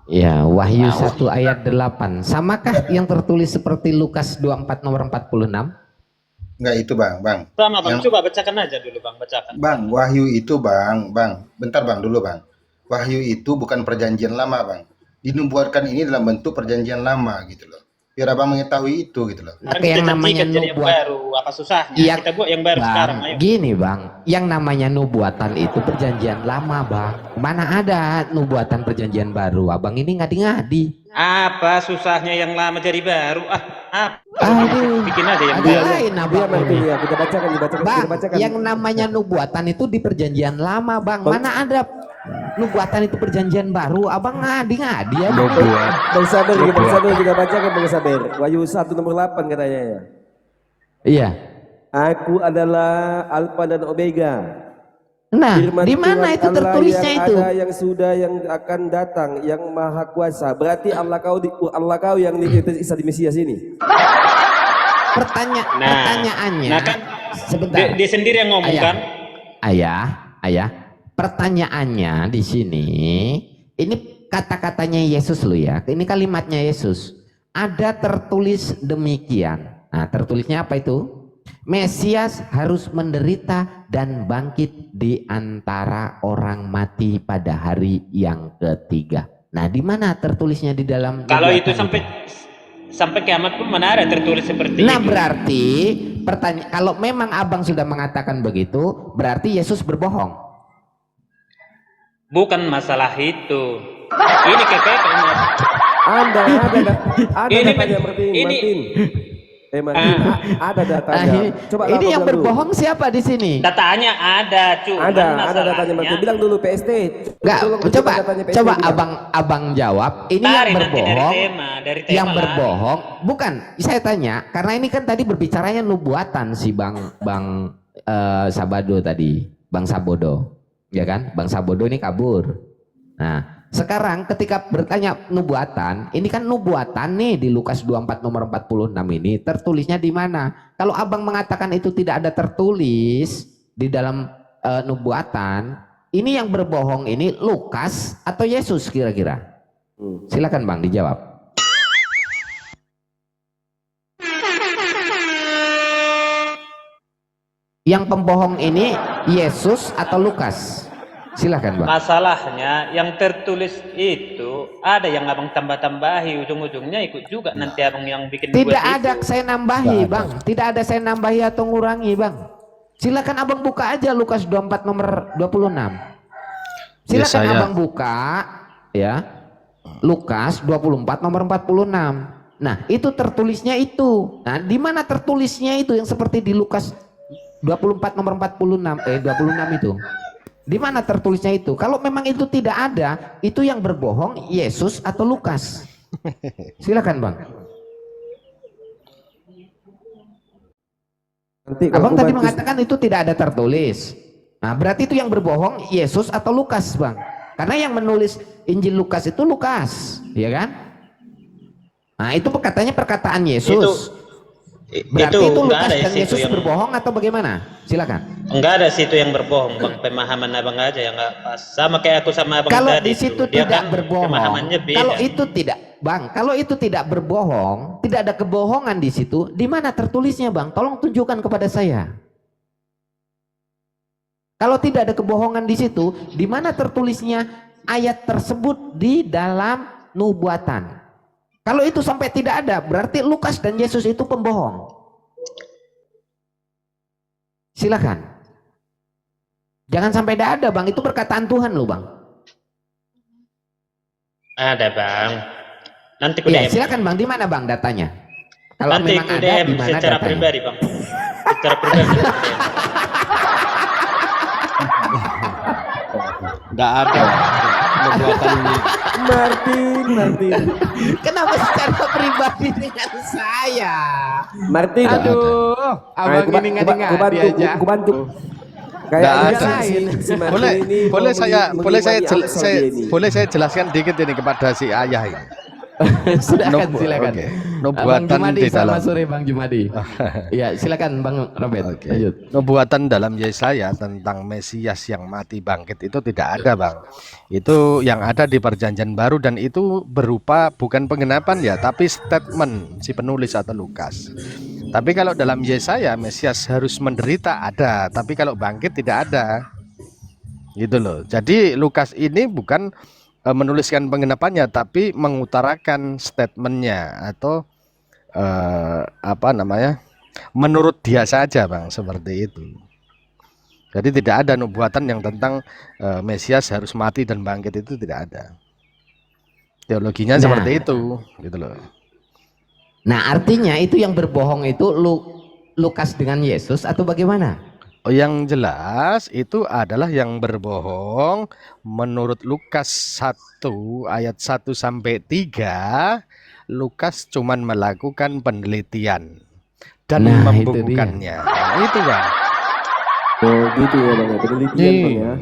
Speaker 1: Ya, Wahyu 1 ayat 8. Samakah yang tertulis seperti Lukas 24 nomor 46?
Speaker 11: Enggak itu bang.
Speaker 3: Sama bang, coba bacakan aja dulu bang, bacakan.
Speaker 11: Bang, Wahyu itu bang. Bentar bang dulu bang. Wahyu itu bukan perjanjian lama bang. Dinubuatkan ini dalam bentuk perjanjian lama gitu loh. Biar abang mengetahui itu gitu loh.
Speaker 3: Kan
Speaker 1: Yang
Speaker 3: kita
Speaker 1: namanya
Speaker 3: cantikan jadi yang
Speaker 1: nubuat.
Speaker 3: baru, apa susahnya?
Speaker 1: Iya,
Speaker 3: Kita buat yang baru
Speaker 1: Bang,
Speaker 3: sekarang, ayo.
Speaker 1: gini bang, yang namanya nubuatan itu perjanjian lama bang. Mana ada nubuatan perjanjian baru? Abang ini ngadi-ngadi.
Speaker 3: Apa susahnya yang lama jadi baru?
Speaker 1: Aduh,
Speaker 3: bikin aja yang
Speaker 1: ada
Speaker 3: baru.
Speaker 1: lain
Speaker 10: Dia
Speaker 1: abang.
Speaker 10: Martin ya, kita bacakan,
Speaker 1: Bang,
Speaker 10: kita bacakan.
Speaker 1: yang namanya nubuatan itu di perjanjian lama bang. Mana ada nubuatan itu perjanjian baru? Abang ngadi-ngadi ya.
Speaker 10: Bang Saber, kita bacakan Bang Saber. Wahyu 1 nomor 8 katanya ya.
Speaker 1: Iya.
Speaker 10: Aku adalah Alfa dan Omega.
Speaker 1: Nah,
Speaker 10: Firman
Speaker 1: di mana
Speaker 10: Tuhan
Speaker 1: itu
Speaker 10: Allah
Speaker 1: tertulisnya
Speaker 10: yang
Speaker 1: itu?
Speaker 10: ada, yang sudah, yang akan datang, yang maha kuasa. Berarti Allah kau yang di Isa di Mesias ini.
Speaker 1: Pertanyaannya.
Speaker 3: Nah kan
Speaker 1: sebentar.
Speaker 3: dia sendiri yang ngomong kan?
Speaker 1: Ayah. Pertanyaannya di sini, ini kata-katanya Yesus lo ya. Ini kalimatnya Yesus. Ada tertulis demikian. Nah, tertulisnya apa itu? Mesias harus menderita dan bangkit di antara orang mati pada hari yang ketiga. Nah, di mana tertulisnya di dalam?
Speaker 3: Kalau
Speaker 1: nubuatan
Speaker 3: itu sampai kiamat pun mana ada tertulis seperti itu.
Speaker 1: Nah, berarti kalau memang abang sudah mengatakan begitu, berarti Yesus berbohong.
Speaker 3: Bukan masalah itu. Ini kekeknya.
Speaker 10: Ada
Speaker 3: Ini
Speaker 10: datanya Martin. Martin, ada datanya. Coba
Speaker 1: Ini yang
Speaker 10: bilang dulu.
Speaker 1: berbohong siapa di sini?
Speaker 3: Datanya ada, cuman
Speaker 10: Ada
Speaker 3: masalahnya.
Speaker 10: datanya Martin. Bilang dulu PST.
Speaker 1: Enggak,
Speaker 10: Tolong
Speaker 1: coba
Speaker 10: datanya PST bilang.
Speaker 1: abang jawab. Ini
Speaker 3: Tarik
Speaker 1: yang
Speaker 3: nanti
Speaker 1: berbohong.
Speaker 3: dari tema
Speaker 1: Yang
Speaker 3: lah.
Speaker 1: berbohong, bukan. Saya tanya, karena ini kan tadi berbicaranya nubuatan si Bang Sabado tadi, Bang Sabodo, ya kan? Bang Sabodo ini kabur. Nah, sekarang ketika bertanya nubuatan, ini kan nubuatan nih di Lukas 24 nomor 46 ini tertulisnya di mana? Kalau abang mengatakan itu tidak ada tertulis di dalam nubuatan, ini yang berbohong ini Lukas atau Yesus kira-kira? Silakan Bang dijawab. Yang pembohong ini Yesus atau Lukas? Silakan Bang.
Speaker 3: Masalahnya yang tertulis itu ada yang abang tambah-tambahi, ujung-ujungnya ikut juga nanti abang yang bikin
Speaker 1: Tidak
Speaker 3: buat
Speaker 1: ada
Speaker 3: itu.
Speaker 1: saya nambahi Bang. Tidak ada saya nambahi atau ngurangi Bang. Silakan abang buka aja Lukas 24 nomor 26. Silakan abang buka ya. Lukas 24 nomor 46. Nah, itu tertulisnya itu. Nah, di mana tertulisnya itu yang seperti di Lukas 24 nomor 26 26 itu? Di mana tertulisnya itu? Kalau memang itu tidak ada, itu yang berbohong Yesus atau Lukas? Silakan Bang. Abang tadi mengatakan itu tidak ada tertulis. Nah, berarti itu yang berbohong Yesus atau Lukas, Bang? Karena yang menulis Injil Lukas itu Lukas, ya kan? Nah, itu katanya perkataan Yesus. Berarti itu
Speaker 3: enggak
Speaker 1: Lukas
Speaker 3: ada
Speaker 1: dan
Speaker 3: situ
Speaker 1: Yesus
Speaker 3: yang
Speaker 1: berbohong atau bagaimana? Silakan.
Speaker 3: enggak ada situ yang berbohong, Bang. Pemahaman Abang aja yang enggak pas. Sama kayak aku sama Abang
Speaker 1: Kalau
Speaker 3: tadi
Speaker 1: di situ
Speaker 3: tuh. Dia
Speaker 1: tidak
Speaker 3: kan
Speaker 1: berbohong,
Speaker 3: pemahamannya beda.
Speaker 1: kalau itu tidak, Bang, kalau itu tidak berbohong, tidak ada kebohongan di situ, di mana tertulisnya, Bang? Tolong tunjukkan kepada saya. Kalau tidak ada kebohongan di situ, di mana tertulisnya ayat tersebut di dalam nubuatan? Kalau itu sampai tidak ada, berarti Lukas dan Yesus itu pembohong. Silakan. Jangan sampai tidak ada, Bang. Itu perkataan Tuhan loh, Bang.
Speaker 3: Ada, Bang. Nanti ku
Speaker 1: Iya,
Speaker 3: DM.
Speaker 1: silakan, Bang. Di mana, Bang, datanya? Kalau
Speaker 3: Nanti
Speaker 1: memang
Speaker 3: ku
Speaker 1: ada,
Speaker 3: DM
Speaker 1: di mana
Speaker 3: secara
Speaker 1: datanya?
Speaker 3: pribadi, Bang. Secara pribadi.
Speaker 7: Nggak ada nubuatan
Speaker 10: Martin.
Speaker 1: Kenapa secara pribadi dengan saya?
Speaker 10: Martin.
Speaker 1: Aduh, abang ini nggak diajak.
Speaker 10: Aku bantu.
Speaker 7: Nggak
Speaker 10: Kayaknya
Speaker 7: ada.
Speaker 10: si Martin
Speaker 7: boleh
Speaker 10: ini
Speaker 7: boleh
Speaker 10: mau
Speaker 7: saya
Speaker 10: mengimani Alexander ini.
Speaker 7: boleh saya jelaskan dikit ini kepada si ayah ini.
Speaker 1: Silakan, silakan.
Speaker 7: Oke.
Speaker 1: Bang
Speaker 7: Nubuatan
Speaker 1: Jumadi,
Speaker 7: di dalam
Speaker 1: selamat sore Bang Jumadi. Ya, silakan Bang Robert.
Speaker 7: Oke.
Speaker 1: Lanjut.
Speaker 7: Nubuatan dalam Yesaya tentang Mesias yang mati bangkit itu tidak ada, Bang. Itu yang ada di Perjanjian Baru, dan itu berupa bukan penggenapan ya, tapi statement si penulis atau Lukas. Tapi kalau dalam Yesaya Mesias harus menderita ada, tapi kalau bangkit tidak ada. Gitu loh. Jadi Lukas ini bukan menuliskan penggenapannya, tapi mengutarakan statementnya atau apa namanya, menurut dia saja, Bang, seperti itu. Jadi tidak ada nubuatan yang tentang Mesias harus mati dan bangkit, itu tidak ada. Teologinya seperti itu, gitu loh.
Speaker 1: Nah, artinya itu yang berbohong itu Lukas dengan Yesus atau bagaimana?
Speaker 7: Oh, yang jelas itu adalah yang berbohong menurut Lukas 1 ayat 1 sampai 3. Lukas cuman melakukan penelitian dan
Speaker 1: Nah,
Speaker 7: membukukannya. Nah, itu, Bang.
Speaker 10: Oh gitu ya Bang, penelitian Bang ya.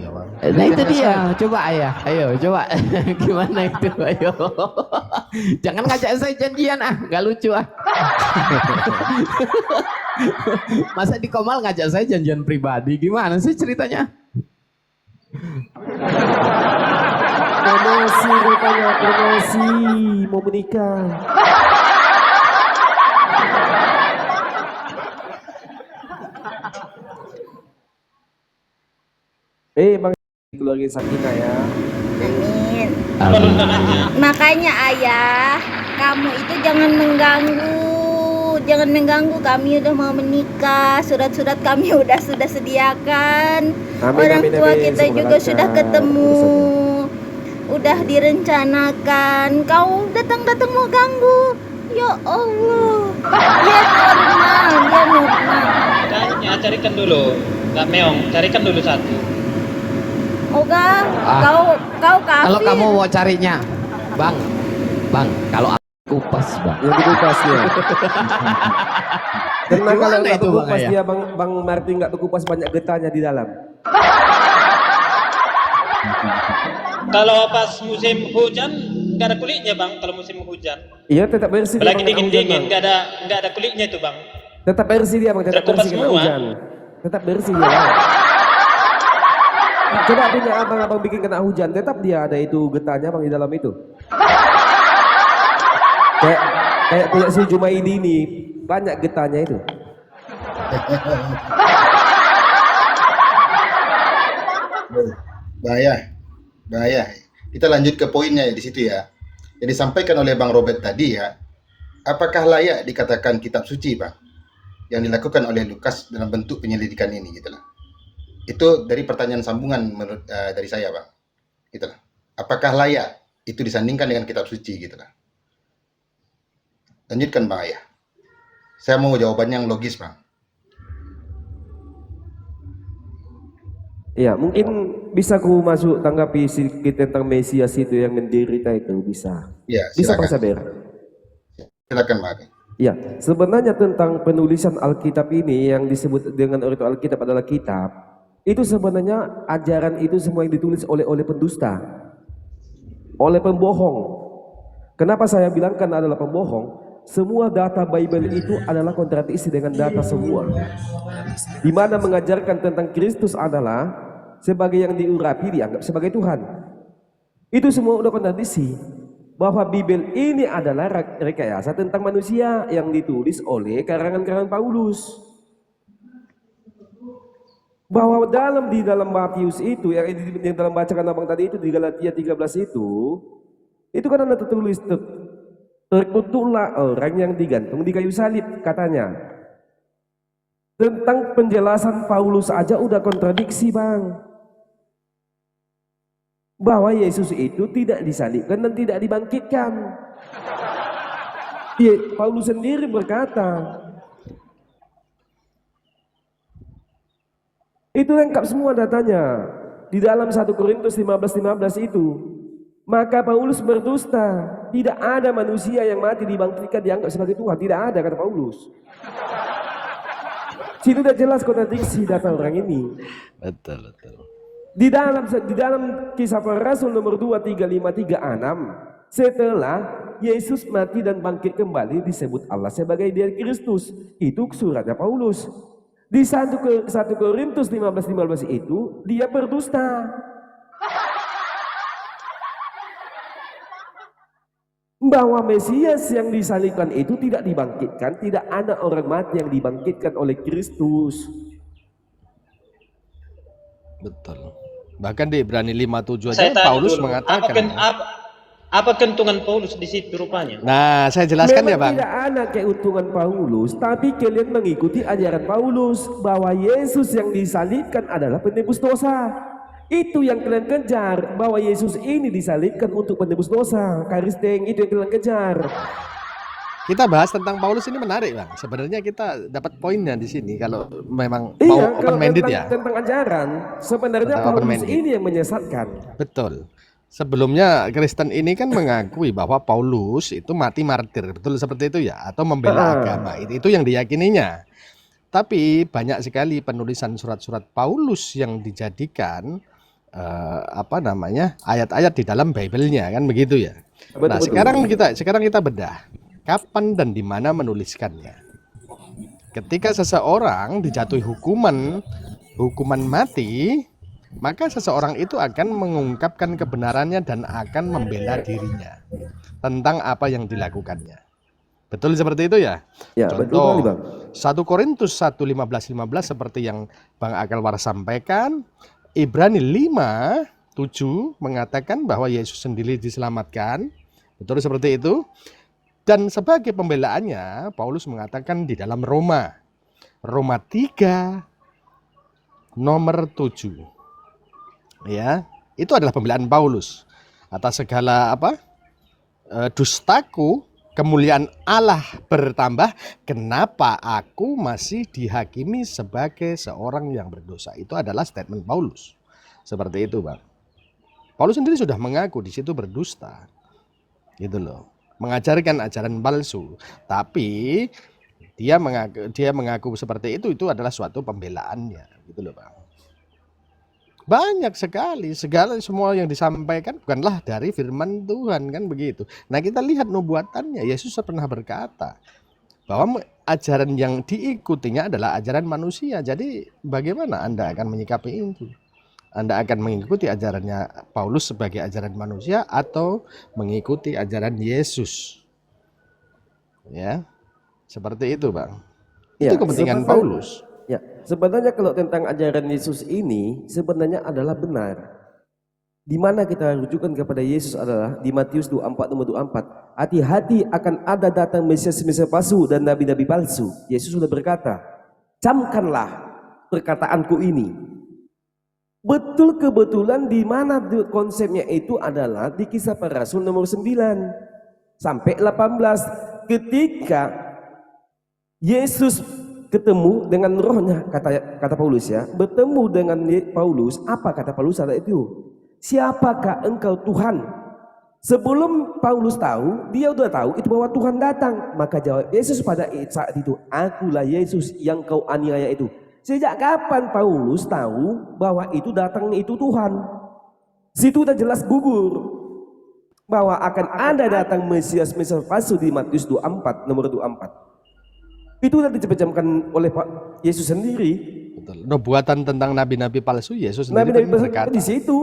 Speaker 1: Nah, itu dia. Coba ayah, ayo coba. Gimana itu? Ayo. Jangan ngajak saya janjian nggak lucu Masa di Komal ngajak saya janjian pribadi, gimana sih ceritanya?
Speaker 10: Promosi rupanya, promosi mau menikah. Bang, keluarga Sakina ya.
Speaker 12: Amin. Makanya ayah, kamu itu jangan mengganggu kami udah mau menikah, surat-surat kami sudah sediakan. Orang tua kita juga sudah ketemu, udah direncanakan. Kau datang mau ganggu, ya Allah. Dia normal.
Speaker 3: Makanya carikan dulu, nggak meong, carikan dulu satu.
Speaker 12: Oga, kau kafir.
Speaker 1: Kalau kamu mau carinya, Bang, kalau aku kupas, Bang.
Speaker 10: Yang dikupas ya. Karena kalau nggak
Speaker 1: itu,
Speaker 10: berkupas
Speaker 1: Bang,
Speaker 10: dia Bang Martin nggak berkupas, banyak getahnya di dalam.
Speaker 3: Kalau pas musim hujan nggak ada kulitnya, Bang. Kalau musim hujan.
Speaker 10: Iya, tetap bersih.
Speaker 3: Apalagi dingin-dingin nggak ada kulitnya itu, Bang.
Speaker 10: Tetap bersih dia Bang, tetap
Speaker 3: Terkupas
Speaker 10: bersih kena
Speaker 3: semua.
Speaker 10: hujan. Tetap bersih dia Bang. Coba punya abang bikin kena hujan, tetap dia ada itu getahnya Bang di dalam itu. Kayak punya si Jumaidi ini, banyak getahnya itu.
Speaker 11: Bahaya. Kita lanjut ke poinnya ya di situ ya. Yang disampaikan oleh Bang Robert tadi ya, apakah layak dikatakan kitab suci, Bang, yang dilakukan oleh Lukas dalam bentuk penyelidikan ini, gitu lah. Itu dari pertanyaan sambungan menurut dari saya, Bang, gitu lah. Apakah layak itu disandingkan dengan kitab suci, gitu lah. Lanjutkan, Bang Ayah. Saya mau jawabannya yang logis, Bang.
Speaker 10: Iya, mungkin bisa ku masuk tanggapi sedikit tentang Mesias itu yang menderita itu, bisa.
Speaker 11: Ya,
Speaker 10: Bisa
Speaker 11: silakan.
Speaker 10: Bang Saber?
Speaker 11: Silakan, Bang.
Speaker 10: Ya, sebenarnya tentang penulisan Alkitab ini yang disebut dengan original Alkitab adalah kitab, itu sebenarnya ajaran itu semua yang ditulis oleh pendusta, oleh pembohong. Kenapa saya bilangkan adalah pembohong? semua data Bible itu adalah kontradiksi dengan data semua. Di mana mengajarkan tentang Kristus adalah sebagai yang diurapi dianggap sebagai Tuhan. Itu semua udah kontradiksi. Bahwa Bible ini adalah rekayasa tentang manusia yang ditulis oleh karangan-karangan Paulus. Bahwa di dalam Matius itu yang dalam bacaan abang tadi itu di Galatia 13 itu kan ada tertulis terkutuklah orang yang digantung di kayu salib katanya. Tentang penjelasan Paulus aja udah kontradiksi bang. Bahwa Yesus itu tidak disalibkan dan tidak dibangkitkan. Paulus sendiri berkata. Itu lengkap semua datanya. Di dalam 1 Korintus 15:15 itu. Maka Paulus berdusta. Tidak ada manusia yang mati dibangkitkan dianggap sebagai Tuhan. Tidak ada, kata Paulus. Situ udah jelas kontradiksi data orang ini.
Speaker 7: Betul.
Speaker 10: Di dalam Kisah Para Rasul nomor 2, 3, 5, 3, 6. Setelah Yesus mati dan bangkit kembali disebut Allah sebagai Dia Kristus. Itu suratnya Paulus. Di 1 Korintus 15:15 itu dia berdusta. Bahwa Mesias yang disalibkan itu tidak dibangkitkan, tidak ada orang mati yang dibangkitkan oleh Kristus.
Speaker 7: Betul. Bahkan di Ibrani 5:7 aja Paulus mengatakan.
Speaker 3: Apa keuntungan Paulus di situ rupanya?
Speaker 7: Nah, saya jelaskan ya bang.
Speaker 10: Tidak ada keuntungan Paulus, tapi kalian mengikuti ajaran Paulus bahwa Yesus yang disalibkan adalah penebus dosa. Itu yang kalian kejar, bahwa Yesus ini disalibkan untuk penebus dosa. Karisteng itu yang kalian kejar.
Speaker 7: Kita bahas tentang Paulus ini menarik bang. Sebenarnya kita dapat poinnya di sini kalau memang mau open-minded ya.
Speaker 10: Tentang ajaran, sebenarnya Paulus ini yang menyesatkan.
Speaker 7: Betul. Sebelumnya Kristen ini kan mengakui bahwa Paulus itu mati martir, betul seperti itu ya, atau membela agama. Itu yang diyakininya. Tapi banyak sekali penulisan surat-surat Paulus yang dijadikan ayat-ayat di dalam Bible-nya kan begitu ya. Nah, sekarang kita bedah kapan dan di mana menuliskannya. Ketika seseorang dijatuhi hukuman mati, maka seseorang itu akan mengungkapkan kebenarannya dan akan membela dirinya tentang apa yang dilakukannya. Betul seperti itu ya?
Speaker 10: Ya,
Speaker 7: contoh
Speaker 10: betul, Bang.
Speaker 7: 1 Korintus 1:15 seperti yang Bang Akelwar sampaikan. Ibrani 5:7 mengatakan bahwa Yesus sendiri diselamatkan. Betul seperti itu. Dan sebagai pembelaannya Paulus mengatakan di dalam Roma 3 nomor 7. Ya, itu adalah pembelaan Paulus atas segala dustaku, kemuliaan Allah bertambah, kenapa aku masih dihakimi sebagai seorang yang berdosa. Itu adalah statement Paulus. Seperti itu, Bang. Paulus sendiri sudah mengaku di situ berdusta. Gitu loh. Mengajarkan ajaran palsu. Tapi dia mengaku seperti itu adalah suatu pembelaannya. Gitu loh, Bang. Banyak sekali, semua yang disampaikan bukanlah dari firman Tuhan kan begitu. Nah kita lihat nubuatannya, Yesus pernah berkata bahwa ajaran yang diikutinya adalah ajaran manusia. Jadi bagaimana Anda akan menyikapi itu? Anda akan mengikuti ajarannya Paulus sebagai ajaran manusia atau mengikuti ajaran Yesus? Ya, seperti itu Bang. Itu kepentingan Paulus.
Speaker 10: Ya, sebenarnya kalau tentang ajaran Yesus ini sebenarnya adalah benar. Di mana kita rujukan kepada Yesus adalah di Matius 24 nomor 24. Hati-hati akan ada datang Mesias-Mesias palsu dan nabi-nabi palsu. Yesus sudah berkata, camkanlah perkataanku ini. Betul kebetulan di mana konsepnya itu adalah di Kisah Para Rasul nomor 9 sampai 18. Ketika Yesus ketemu dengan rohnya, kata Paulus ya, bertemu dengan Paulus, apa kata Paulus saat itu? Siapakah engkau Tuhan? Sebelum Paulus tahu, dia udah tahu itu bahwa Tuhan datang. Maka jawab Yesus pada saat itu, akulah Yesus yang kau aniaya itu. Sejak kapan Paulus tahu bahwa itu datangnya itu Tuhan? Situ udah jelas gugur. bahwa akan ada datang Mesias palsu di Matius 24 nomor 24. Itu sudah dicemkan oleh Pak Yesus sendiri.
Speaker 7: Betul. Nubuatan tentang nabi-nabi palsu Yesus sendiri
Speaker 10: Nabi-nabi palsu
Speaker 7: berkata
Speaker 10: di situ.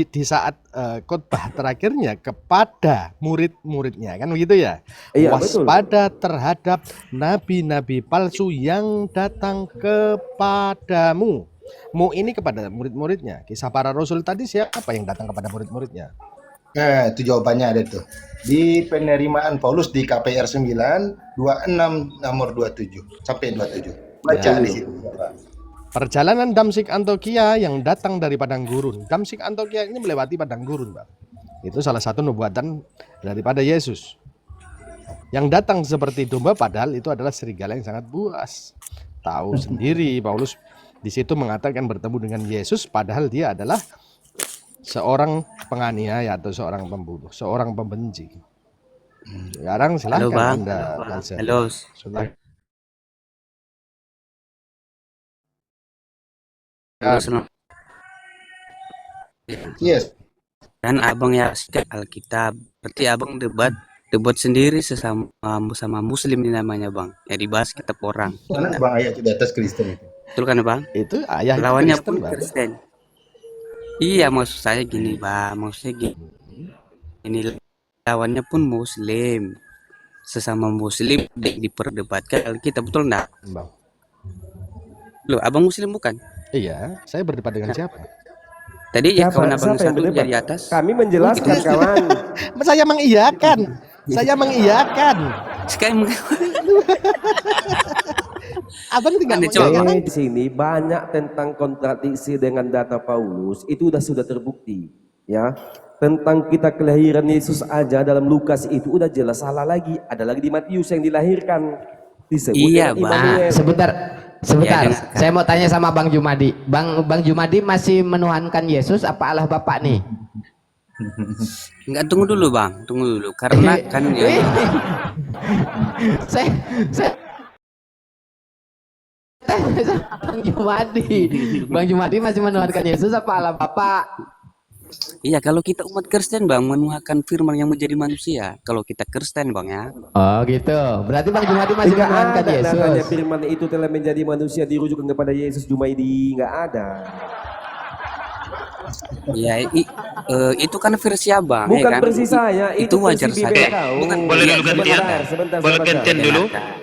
Speaker 7: di saat khotbah terakhirnya kepada murid-muridnya, kan begitu ya?
Speaker 10: Iya,
Speaker 7: waspada terhadap nabi-nabi palsu yang datang kepadamu. Mu ini kepada murid-muridnya. Kisah para rasul tadi siapa yang datang kepada murid-muridnya?
Speaker 11: Itu jawabannya ada tuh. Di penerimaan Paulus di KPR 9, 26 nomor 27 sampai 27. Baca di situ.
Speaker 7: Perjalanan Damsyik Antiokhia yang datang dari padang gurun. Damsyik Antiokhia ini melewati padang gurun, Bang. Itu salah satu nubuatan daripada Yesus. Yang datang seperti domba padahal itu adalah serigala yang sangat buas. Tahu sendiri Paulus di situ mengatakan bertemu dengan Yesus padahal dia adalah seorang penganiaya atau seorang pembunuh, seorang pembenci. Sekarang silahkan
Speaker 13: Halo Bang.
Speaker 7: Anda.
Speaker 13: Halo.
Speaker 11: Yes.
Speaker 13: Kan abang ya setiap Alkitab, berarti abang debat sendiri sama Muslim ini namanya bang. Ya dibahas kitab orang.
Speaker 11: Mana bang ayat di atas Kristen itu?
Speaker 13: Betul kan bang?
Speaker 7: Itu ayah
Speaker 13: lawannya
Speaker 7: Kristen,
Speaker 13: pun
Speaker 7: Bang.
Speaker 13: Kristen. Iya maksud saya gini bang, maksudnya gini. Ini lawannya pun Muslim, sesama Muslim diperdebatkan Alkitab, betul enggak?
Speaker 7: Bang.
Speaker 13: Loh, abang Muslim bukan?
Speaker 7: Iya, saya berdebat dengan siapa?
Speaker 13: Tadi ya kawan abang satu dari atas.
Speaker 10: Kami menjelaskan kawan.
Speaker 7: Saya mengiyakan. Saya mengiyakan.
Speaker 13: Sekarang
Speaker 10: Abang tinggal di sini banyak tentang kontradiksi dengan data Paulus itu sudah terbukti, ya. Tentang kita kelahiran Yesus aja dalam Lukas itu udah jelas salah lagi. Ada lagi di Matius yang dilahirkan disebut
Speaker 13: iya,
Speaker 10: Immanuel.
Speaker 1: Sebentar.
Speaker 13: Ya,
Speaker 1: Saya mau tanya sama Bang Jumadi. Bang Jumadi masih menuhankan Yesus apa Allah Bapa nih?
Speaker 13: Enggak, tunggu dulu bang, tunggu dulu. Karena kan ya,
Speaker 1: saya Bang Jumadi masih menuhankan Yesus apa Allah Bapa?
Speaker 13: iya kalau kita umat Kristen bang menuhankan firman yang menjadi manusia. Kalau kita Kristen bang ya.
Speaker 1: Oh gitu. Berarti Bang Jumadi masih menuhankan Yesus.
Speaker 10: Namanya firman itu telah menjadi manusia dirujukan kepada Yesus Jumaidi, nggak ada.
Speaker 13: Ya itu kan versi abang.
Speaker 10: Bukan
Speaker 13: ya kan?
Speaker 10: versi saya.
Speaker 13: Itu wajar saja.
Speaker 3: Bukan, boleh dulu gantian. Boleh gantian dulu.
Speaker 13: Dengarkan.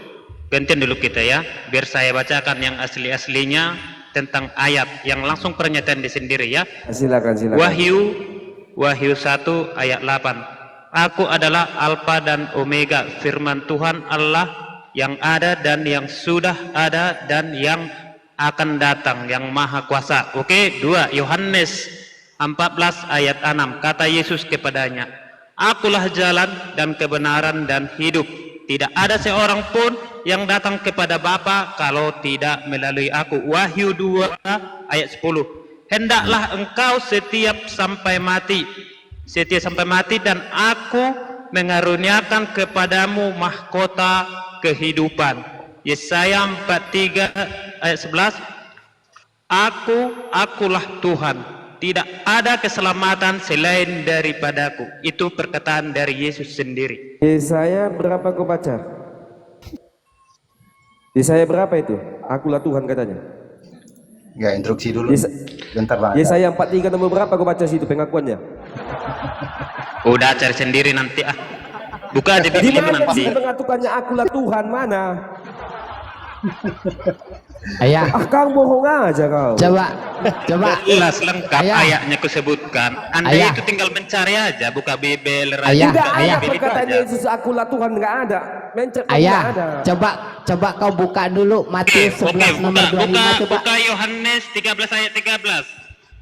Speaker 3: Gantian dulu kita ya, biar saya bacakan yang asli-aslinya tentang ayat yang langsung pernyataan di sendiri ya.
Speaker 10: Silakan.
Speaker 3: Wahyu 1 ayat 8. Aku adalah Alfa dan Omega, firman Tuhan Allah yang ada dan yang sudah ada dan yang akan datang, yang maha kuasa. Oke, 2 Yohanes 14 ayat 6. Kata Yesus kepadanya, Akulah jalan dan kebenaran dan hidup. Tidak ada seorang pun yang datang kepada Bapa kalau tidak melalui aku. Wahyu 2 ayat 10. Hendaklah engkau setia sampai mati dan aku mengaruniakan kepadamu mahkota kehidupan. Yesaya 43 ayat 11. Akulah Tuhan. Tidak ada keselamatan selain daripadaku. Itu perkataan dari Yesus sendiri.
Speaker 10: Yesaya berapa kau baca? Yesaya berapa itu? Akulah Tuhan katanya.
Speaker 11: Enggak, instruksi dulu. Bentar bang.
Speaker 10: Yesaya 43 nomor berapa kau baca situ pengakuannya?
Speaker 3: Udah cari sendiri nanti ah. Buka aja di
Speaker 10: mana
Speaker 3: nanti.
Speaker 10: pengatukannya akulah Tuhan mana?
Speaker 1: Ayah.
Speaker 10: Kau bohong aja kau.
Speaker 1: Coba.
Speaker 3: Jelas lengkap ayatnya kusebutkan. Anda itu tinggal mencari aja, buka Bible.
Speaker 10: Tidak ada perkataan Yesus akulah Tuhan, nggak ada.
Speaker 1: Ayah, coba kau buka dulu Matius 11 nomor 25 coba.
Speaker 3: Buka Yohanes 13 ayat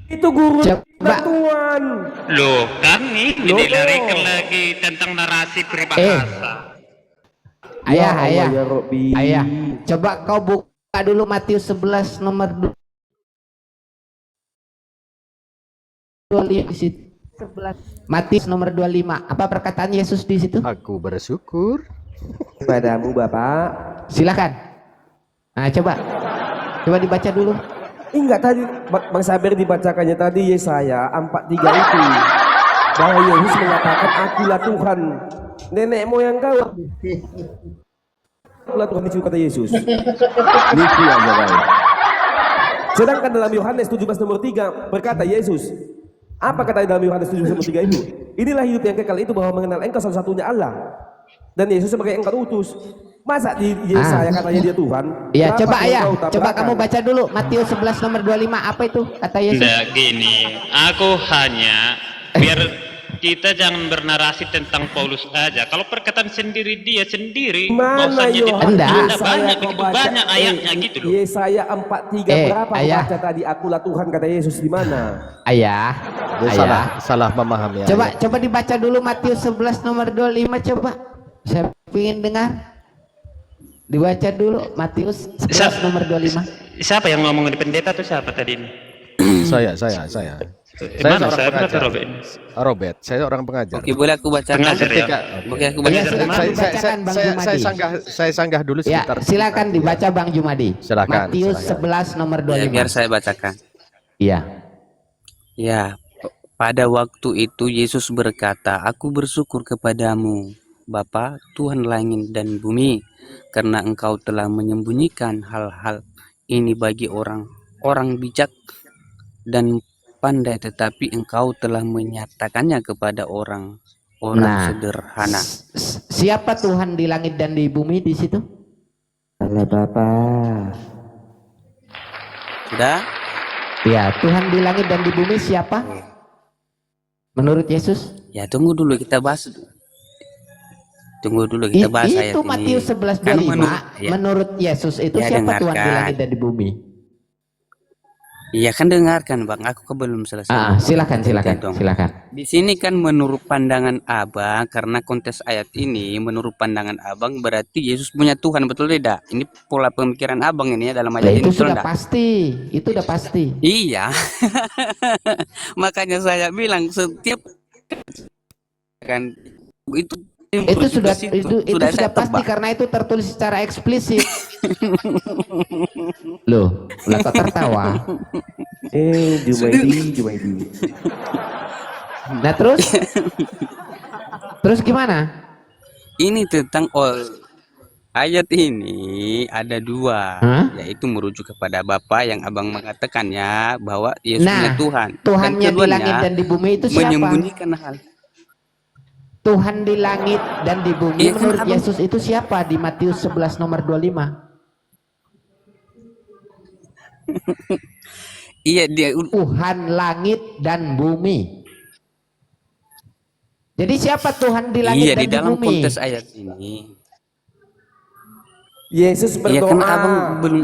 Speaker 3: 13.
Speaker 10: Itu guru Tuhan.
Speaker 3: Loh, kan nih dilarikan lagi tentang narasi peribahasa.
Speaker 1: Ayah, coba kau buka dulu Matius 11 nomor 25 di situ. Matius nomor 25. Apa perkataan Yesus di situ?
Speaker 7: Aku bersyukur
Speaker 10: padamu Bapak.
Speaker 1: Silakan. Nah, coba dibaca dulu.
Speaker 10: Enggak, tadi Bang Sabir dibacakannya tadi Yesaya 43 itu. bahwa Yesus mengatakan akulah Tuhan. Nenek moyang kau akulah Tuhan, itu kata Yesus. Niku aja kau. Sedangkan dalam Yohanes 17 nomor 3 berkata Yesus, apa kata dalam Yohanes 17 nomor 3 itu? Inilah hidup yang kekal, itu bahwa mengenal engkau satu-satunya Allah dan Yesus sebagai engkau utus. Masa di Yesaya katanya dia Tuhan?
Speaker 1: Ya,
Speaker 10: Kenapa
Speaker 1: coba ayah,
Speaker 10: engkau
Speaker 1: coba
Speaker 10: tabrakan?
Speaker 1: kamu baca dulu Matius 11 nomor 25, apa itu kata Yesus?
Speaker 3: Nggak gini, aku hanya biar kita jangan bernarasi tentang Paulus aja. Kalau perkataan sendiri dia sendiri,
Speaker 10: Mana
Speaker 3: bahwasanya di
Speaker 10: Yohanes?
Speaker 3: ada
Speaker 10: Yesaya
Speaker 3: banyak
Speaker 10: kau
Speaker 3: begitu
Speaker 10: baca.
Speaker 3: banyak ayatnya gitu loh.
Speaker 10: Yesaya 43 berapa kau
Speaker 1: ayah.
Speaker 10: baca tadi? Akulah Tuhan kata Yesus di mana?
Speaker 1: Ayah,
Speaker 7: Dia
Speaker 1: ayah.
Speaker 7: salah memahami.
Speaker 1: Coba dibaca dulu Matius 11 nomor 25 coba. Saya ingin dengar. Dibaca dulu Matius 11 nomor 25.
Speaker 3: Siapa yang ngomong di pendeta tuh siapa tadi ini?
Speaker 7: Saya.
Speaker 3: Mana
Speaker 7: seorang
Speaker 3: saya
Speaker 7: pengajar.
Speaker 3: Robert?
Speaker 7: Robert, saya orang pengajar.
Speaker 13: Oke, boleh aku bacakan.
Speaker 3: Pengajar ya?
Speaker 13: Oke, aku
Speaker 1: Iya,
Speaker 13: bacakan.
Speaker 1: silakan dibacakan Bang Jumadi.
Speaker 7: Saya sanggah dulu
Speaker 1: Ya,
Speaker 7: sebentar.
Speaker 1: silakan dibaca Bang Jumadi.
Speaker 7: Silakan,
Speaker 1: Matius
Speaker 7: silakan.
Speaker 1: 11 nomor
Speaker 13: Ya,
Speaker 1: 25.
Speaker 13: biar saya bacakan.
Speaker 1: Iya.
Speaker 13: Ya, pada waktu itu Yesus berkata, aku bersyukur kepadamu, Bapa, Tuhan langit dan bumi, karena Engkau telah menyembunyikan hal-hal ini bagi orang bijak dan pandai, tetapi Engkau telah menyatakannya kepada orang sederhana.
Speaker 1: Siapa Tuhan di langit dan di bumi di situ?
Speaker 10: Allah Bapa.
Speaker 13: Sudah?
Speaker 1: Ya, Tuhan di langit dan di bumi siapa? Menurut Yesus?
Speaker 13: Ya, tunggu dulu kita bahas. Tunggu dulu kita bahas ayat
Speaker 1: Itu
Speaker 13: ini.
Speaker 1: Matius 11
Speaker 13: Kan
Speaker 1: 25. Menurut Yesus itu
Speaker 13: Ya,
Speaker 1: siapa Tuhan di
Speaker 13: dengarkan.
Speaker 1: langit dan di bumi?
Speaker 13: Iya kan, dengarkan Bang, aku belum selesai.
Speaker 1: Silakan.
Speaker 13: Di sini kan menurut pandangan Abang, karena konteks ayat ini menurut pandangan Abang berarti Yesus punya Tuhan, betul tidak? Ini pola pemikiran Abang ini ya dalam ayat ini.
Speaker 1: Itu
Speaker 13: betul
Speaker 1: sudah
Speaker 13: tidak?
Speaker 1: pasti. Itu sudah pasti.
Speaker 13: Iya. Makanya saya bilang setiap kan
Speaker 1: Itu sudah
Speaker 13: saya
Speaker 1: pasti
Speaker 13: tebak.
Speaker 1: karena itu tertulis secara eksplisit. Loh, lah kok tertawa?
Speaker 10: Jumaidi.
Speaker 1: Nah, terus gimana?
Speaker 13: Ini tentang ayat ini ada dua, yaitu merujuk kepada Bapa yang Abang mengatakannya bahwa Yesus punya Tuhan.
Speaker 1: Tuhannya
Speaker 13: Dan
Speaker 1: di langit dan di bumi itu siapa?
Speaker 13: menyembunyikan hal.
Speaker 1: Tuhan di langit dan di bumi
Speaker 13: Iya, kan
Speaker 1: menurut
Speaker 13: Abang-
Speaker 1: Yesus itu siapa di Matius 11 nomor 25?
Speaker 13: Iya, dia
Speaker 1: Tuhan langit dan bumi. Jadi siapa Tuhan di langit
Speaker 13: iya
Speaker 1: dan
Speaker 13: di dalam
Speaker 1: bumi?
Speaker 13: konteks ayat ini.
Speaker 10: Yesus
Speaker 13: Iya
Speaker 10: berdoa.
Speaker 13: kan Abang belum.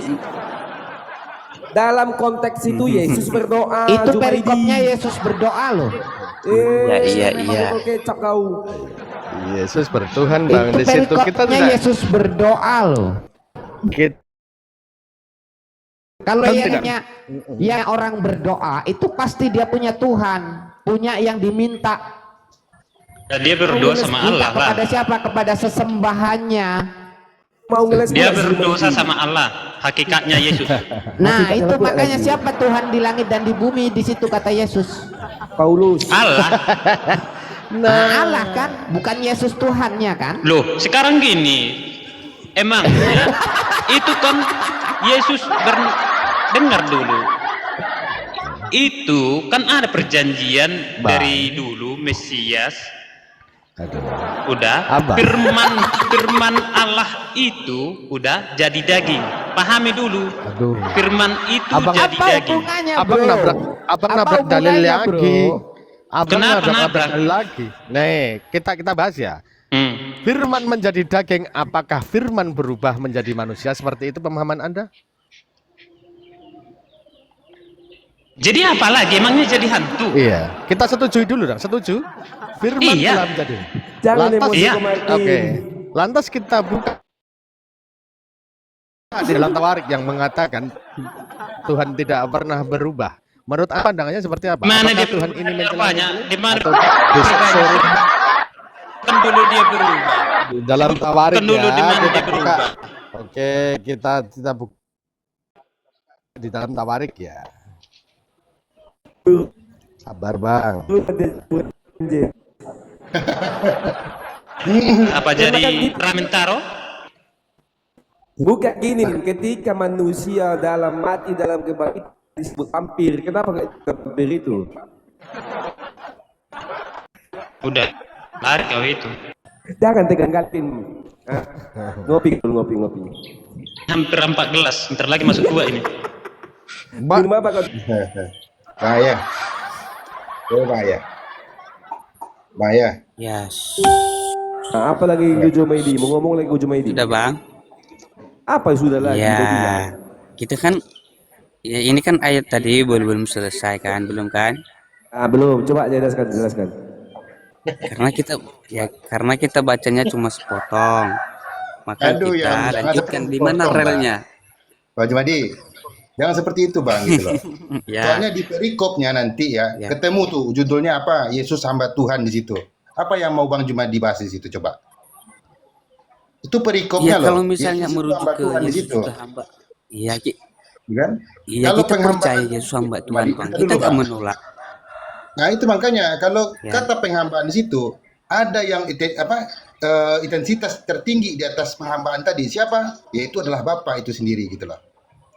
Speaker 10: Dalam konteks itu Yesus berdoa.
Speaker 1: Itu
Speaker 10: Jumaidi.
Speaker 1: perikopnya Yesus berdoa loh.
Speaker 13: Iya.
Speaker 10: Memang kecap kau.
Speaker 7: Yesus bertuhan Bang.
Speaker 1: Itu
Speaker 7: Di situ kita
Speaker 1: perikopnya
Speaker 7: tidak
Speaker 1: Yesus berdoa loh.
Speaker 7: kita
Speaker 1: Kalau
Speaker 7: Kan
Speaker 1: yang orang berdoa itu pasti dia punya Tuhan, punya yang diminta.
Speaker 3: Dan dia berdoa sama Allah lah.
Speaker 1: Kepada siapa? Kepada sesembahannya.
Speaker 10: Mau ngeles
Speaker 3: Dia
Speaker 10: pula,
Speaker 3: berdosa
Speaker 10: Jumaidi.
Speaker 3: sama Allah, hakikatnya Yesus.
Speaker 1: Nah,
Speaker 10: Hakikatnya
Speaker 1: itu
Speaker 10: pula
Speaker 1: makanya
Speaker 10: lagi.
Speaker 1: siapa Tuhan di langit dan di bumi di situ kata Yesus.
Speaker 10: Paulus.
Speaker 3: Allah.
Speaker 1: Nah, Allah kan, bukan Yesus Tuhannya kan?
Speaker 3: Loh, sekarang gini. Emang ya, itu kan Yesus dengar dulu. Itu kan ada perjanjian dari dulu Mesias. Udah
Speaker 7: Abang.
Speaker 3: firman Allah itu udah jadi daging. Pahami dulu.
Speaker 7: Aduh.
Speaker 3: Firman itu
Speaker 7: Abang-
Speaker 3: jadi
Speaker 1: Apa
Speaker 3: daging.
Speaker 1: hubungannya,
Speaker 7: Abang
Speaker 1: bro?
Speaker 7: nabrak
Speaker 1: Apa
Speaker 7: dalil
Speaker 1: hubungannya,
Speaker 7: lagi.
Speaker 1: bro?
Speaker 7: Abang
Speaker 3: Kenapa
Speaker 7: nabrak
Speaker 3: nabrak?
Speaker 7: dalil lagi. Nih, kita bahas ya. Firman menjadi daging, apakah firman berubah menjadi manusia? Seperti itu pemahaman Anda?
Speaker 3: Jadi apa lagi? Emangnya jadi hantu?
Speaker 7: Iya. Kita setujui dulu dong. Setuju? Firman
Speaker 3: Iya.
Speaker 7: telah menjadi.
Speaker 10: Jangan
Speaker 7: Lantas,
Speaker 10: emosi
Speaker 3: iya.
Speaker 10: Jumaidi.
Speaker 7: Oke. Lantas kita buka di dalam Tawarik yang mengatakan Tuhan tidak pernah berubah. Menurut apa pandangannya seperti apa?
Speaker 3: Mana
Speaker 7: Apakah
Speaker 3: dia
Speaker 7: Tuhan ini
Speaker 3: banyak? Di mana
Speaker 7: atau besok sore
Speaker 3: kan dulu dia berubah.
Speaker 7: di dalam Tawarik
Speaker 3: Kan dulu
Speaker 7: ya
Speaker 3: di mana
Speaker 7: kita
Speaker 3: dia
Speaker 7: buka.
Speaker 3: berubah?
Speaker 7: Oke, kita buka di dalam Tawarik ya. Sabar Bang.
Speaker 10: Jen.
Speaker 3: Apa
Speaker 10: Karena kan
Speaker 3: jadi
Speaker 10: gitu.
Speaker 3: ramen taro?
Speaker 10: Bukan gini, ketika manusia dalam mati dalam kebaikan disebut vampir. Kenapa nggak disebut vampir itu?
Speaker 3: Udah lari kau itu.
Speaker 10: Jangan tegang-galin. Ngopi dulu, ngopi.
Speaker 3: Hampir 4 gelas. Bentar lagi masuk 2 ini.
Speaker 10: Minum apa kau?
Speaker 11: Bahaya. Oh, bahaya. Bahaya.
Speaker 13: Yes.
Speaker 10: Nah, apa lagi Gojo Maidi? Mau ngomong lagi Gojo Maidi?
Speaker 13: Sudah bang.
Speaker 10: Apa yang sudah lagi? Kau bilang?
Speaker 13: Ya, kita kan, ya ini kan ayat tadi belum selesai kan, belum kan?
Speaker 10: Belum. Coba jelaskan.
Speaker 13: Karena kita bacanya cuma sepotong, maka
Speaker 11: Aduh,
Speaker 13: kita
Speaker 11: jangan
Speaker 13: lanjutkan
Speaker 11: seperti
Speaker 13: di mana
Speaker 11: potong, Bang.
Speaker 13: relnya.
Speaker 11: Pak Jumadi, jangan seperti itu Bang gitu loh.
Speaker 13: Ya.
Speaker 11: Soalnya di perikopnya nanti ya, ketemu tuh judulnya apa? Yesus hamba Tuhan di situ. Apa yang mau Bang Jumadi bahas di situ coba? Itu perikopnya
Speaker 13: Ya, kalau
Speaker 11: loh.
Speaker 13: misalnya
Speaker 11: Yesus itu
Speaker 13: merujuk
Speaker 11: hamba
Speaker 13: ke
Speaker 11: Tuhan di
Speaker 13: Yesus
Speaker 11: situ.
Speaker 13: sudah hamba, iya,
Speaker 11: Kan?
Speaker 13: iya
Speaker 11: Kalau
Speaker 13: kita
Speaker 11: penghambaan
Speaker 13: percaya Yesus hamba Tuhan, Bang.
Speaker 11: kita
Speaker 13: Kita
Speaker 11: dulu,
Speaker 13: nggak
Speaker 11: Bang.
Speaker 13: menolak.
Speaker 11: Nah itu makanya kalau
Speaker 13: Ya.
Speaker 11: kata penghambaan di situ ada yang intensitas tertinggi di atas penghambaan tadi siapa? Yaitu adalah Bapa itu sendiri gitu loh.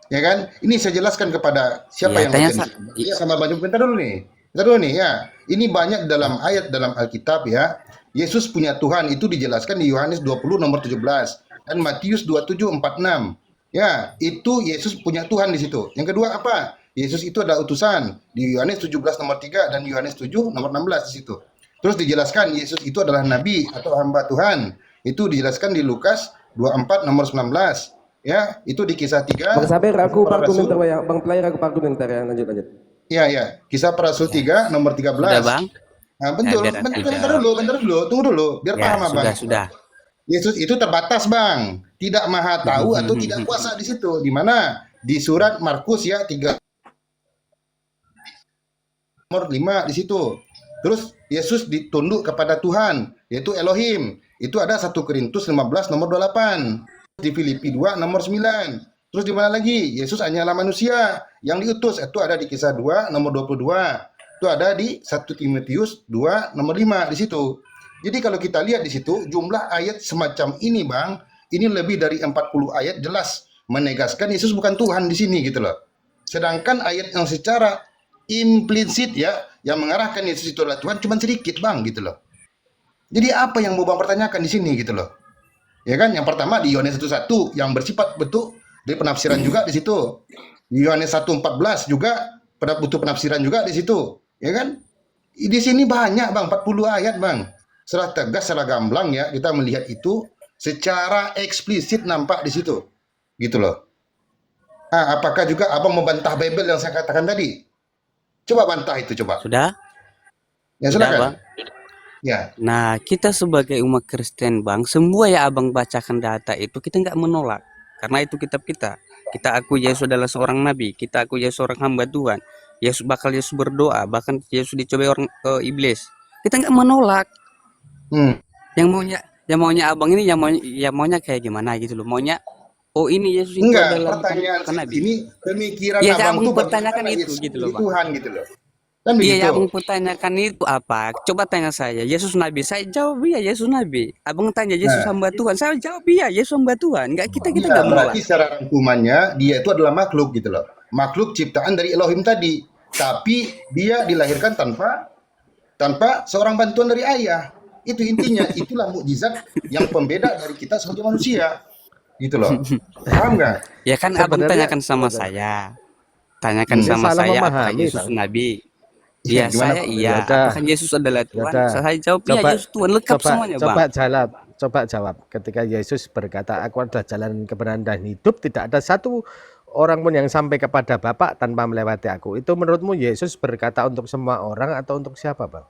Speaker 11: Ya kan? Ini saya jelaskan kepada siapa
Speaker 13: Ya,
Speaker 11: yang
Speaker 13: tanya
Speaker 11: otentik. Iya sama Bang bentar dulu nih ya. Ini banyak dalam ayat dalam Alkitab ya. Yesus punya Tuhan itu dijelaskan di Yohanes 20 nomor 17 dan Matius 27:46. Ya, itu Yesus punya Tuhan di situ. Yang kedua apa? Yesus itu adalah utusan di Yohanes 17 nomor 3 dan Yohanes 7 nomor 16 di situ. Terus dijelaskan Yesus itu adalah nabi atau hamba Tuhan. Itu dijelaskan di Lukas 24 nomor 19. Ya, itu di kisah 3.
Speaker 10: Bang Saber, aku
Speaker 11: Para
Speaker 10: part
Speaker 11: Rasul.
Speaker 10: komentar ya. Bang Player, aku part komentar ya. Lanjut.
Speaker 11: Iya. Kisah para Rasul 3 nomor 13.
Speaker 13: Sudah, Bang?
Speaker 11: Nah, betul.
Speaker 13: biar aku
Speaker 11: Bentar
Speaker 13: jawab.
Speaker 11: dulu. Tunggu dulu. Biar
Speaker 13: Ya,
Speaker 11: paham Bang.
Speaker 13: sudah.
Speaker 11: Yesus itu terbatas Bang. Tidak maha tahu atau tidak kuasa di situ. Di mana? Di surat Markus ya 3 nomor 5 di situ. Terus Yesus ditunduk kepada Tuhan, yaitu Elohim. Itu ada 1 Korintus 15 nomor 28. Di Filipi 2 nomor 9. Terus di mana lagi? Yesus hanyalah manusia yang diutus. Itu ada di Kisah 2 nomor 22. Itu ada di 1 Timotius 2 nomor 5 di situ. Jadi kalau kita lihat di situ jumlah ayat semacam ini Bang, ini lebih dari 40 ayat jelas menegaskan Yesus bukan Tuhan di sini gitu loh. Sedangkan ayat yang secara implisit ya yang mengarahkan Yesus itu adalah Tuhan cuma sedikit Bang gitu loh. Jadi apa yang mau Bang pertanyakan di sini gitu loh. Ya kan? Yang pertama di Yohanes 1:1 yang bersifat betul dari penafsiran juga di situ. Di Yohanes 1:14 juga butuh penafsiran juga di situ. Ya kan? Di sini banyak Bang, 40 ayat Bang. Secara tegas, secara gamblang ya kita melihat itu secara eksplisit nampak di situ. Gitu loh. Apakah juga Abang membantah Bible yang saya katakan tadi? Coba bantah itu coba.
Speaker 13: Sudah?
Speaker 11: Ya
Speaker 13: Sudah,
Speaker 11: silakan.
Speaker 13: Bang.
Speaker 11: Ya.
Speaker 13: Nah, kita sebagai umat Kristen, Bang, semua yang Abang bacakan data itu kita nggak menolak. Karena itu kitab kita. Kita akui Yesus adalah seorang nabi. Kita akui Yesus seorang hamba Tuhan. Yesus berdoa. Bahkan Yesus dicobai orang iblis. Kita nggak menolak. Yang maunya Abang ini, yang maunya kayak gimana gitu loh. Maunya, oh ini Yesus itu
Speaker 11: Enggak,
Speaker 13: adalah
Speaker 11: pertanyaan
Speaker 13: nabi.
Speaker 11: ini pemikiran
Speaker 13: Iya,
Speaker 11: Abang
Speaker 13: Abang
Speaker 11: tuh
Speaker 13: pertanyakan
Speaker 11: bagaimana
Speaker 13: itu
Speaker 11: Yesus
Speaker 13: gitu loh,
Speaker 11: ini
Speaker 13: Bang.
Speaker 11: Tuhan gitu loh. Kan
Speaker 13: Iya,
Speaker 11: begitu.
Speaker 13: yang Abang pertanyakan itu apa? Coba tanya saya, Yesus Nabi. Saya jawab iya, Yesus Nabi. Abang tanya Yesus
Speaker 11: Nah.
Speaker 13: hamba Tuhan. Saya jawab iya, Yesus hamba Tuhan. Kita
Speaker 11: Iya,
Speaker 13: nggak menolak.
Speaker 11: berarti secara rangkumannya dia itu adalah makhluk gitu loh. Makhluk ciptaan dari Elohim tadi. Tapi dia dilahirkan tanpa seorang bantuan dari ayah. Itu intinya, itulah mukjizat yang pembeda dari kita sebagai manusia. Gitu loh. Paham nggak?
Speaker 13: Ya kan Abang
Speaker 7: Sebenarnya-
Speaker 13: tanyakan sama saya. Tanyakan
Speaker 7: Dia
Speaker 13: sama
Speaker 7: salah
Speaker 13: saya apakah
Speaker 7: memahami,
Speaker 13: Yesus
Speaker 7: Bang.
Speaker 13: Nabi? Iya,
Speaker 11: Gimana,
Speaker 13: saya
Speaker 11: Pak?
Speaker 13: iya.
Speaker 7: Yaudah.
Speaker 13: Apakah Yesus adalah Tuhan?
Speaker 7: Yaudah.
Speaker 13: Saya jawab iya, Yesus Tuhan. Lengkap semuanya, Bang.
Speaker 7: Coba jawab. Ketika Yesus berkata, aku adalah jalan kebenaran dan hidup, tidak ada satu orang pun yang sampai kepada Bapa tanpa melewati aku. Itu menurutmu Yesus berkata untuk semua orang atau untuk siapa, Bang?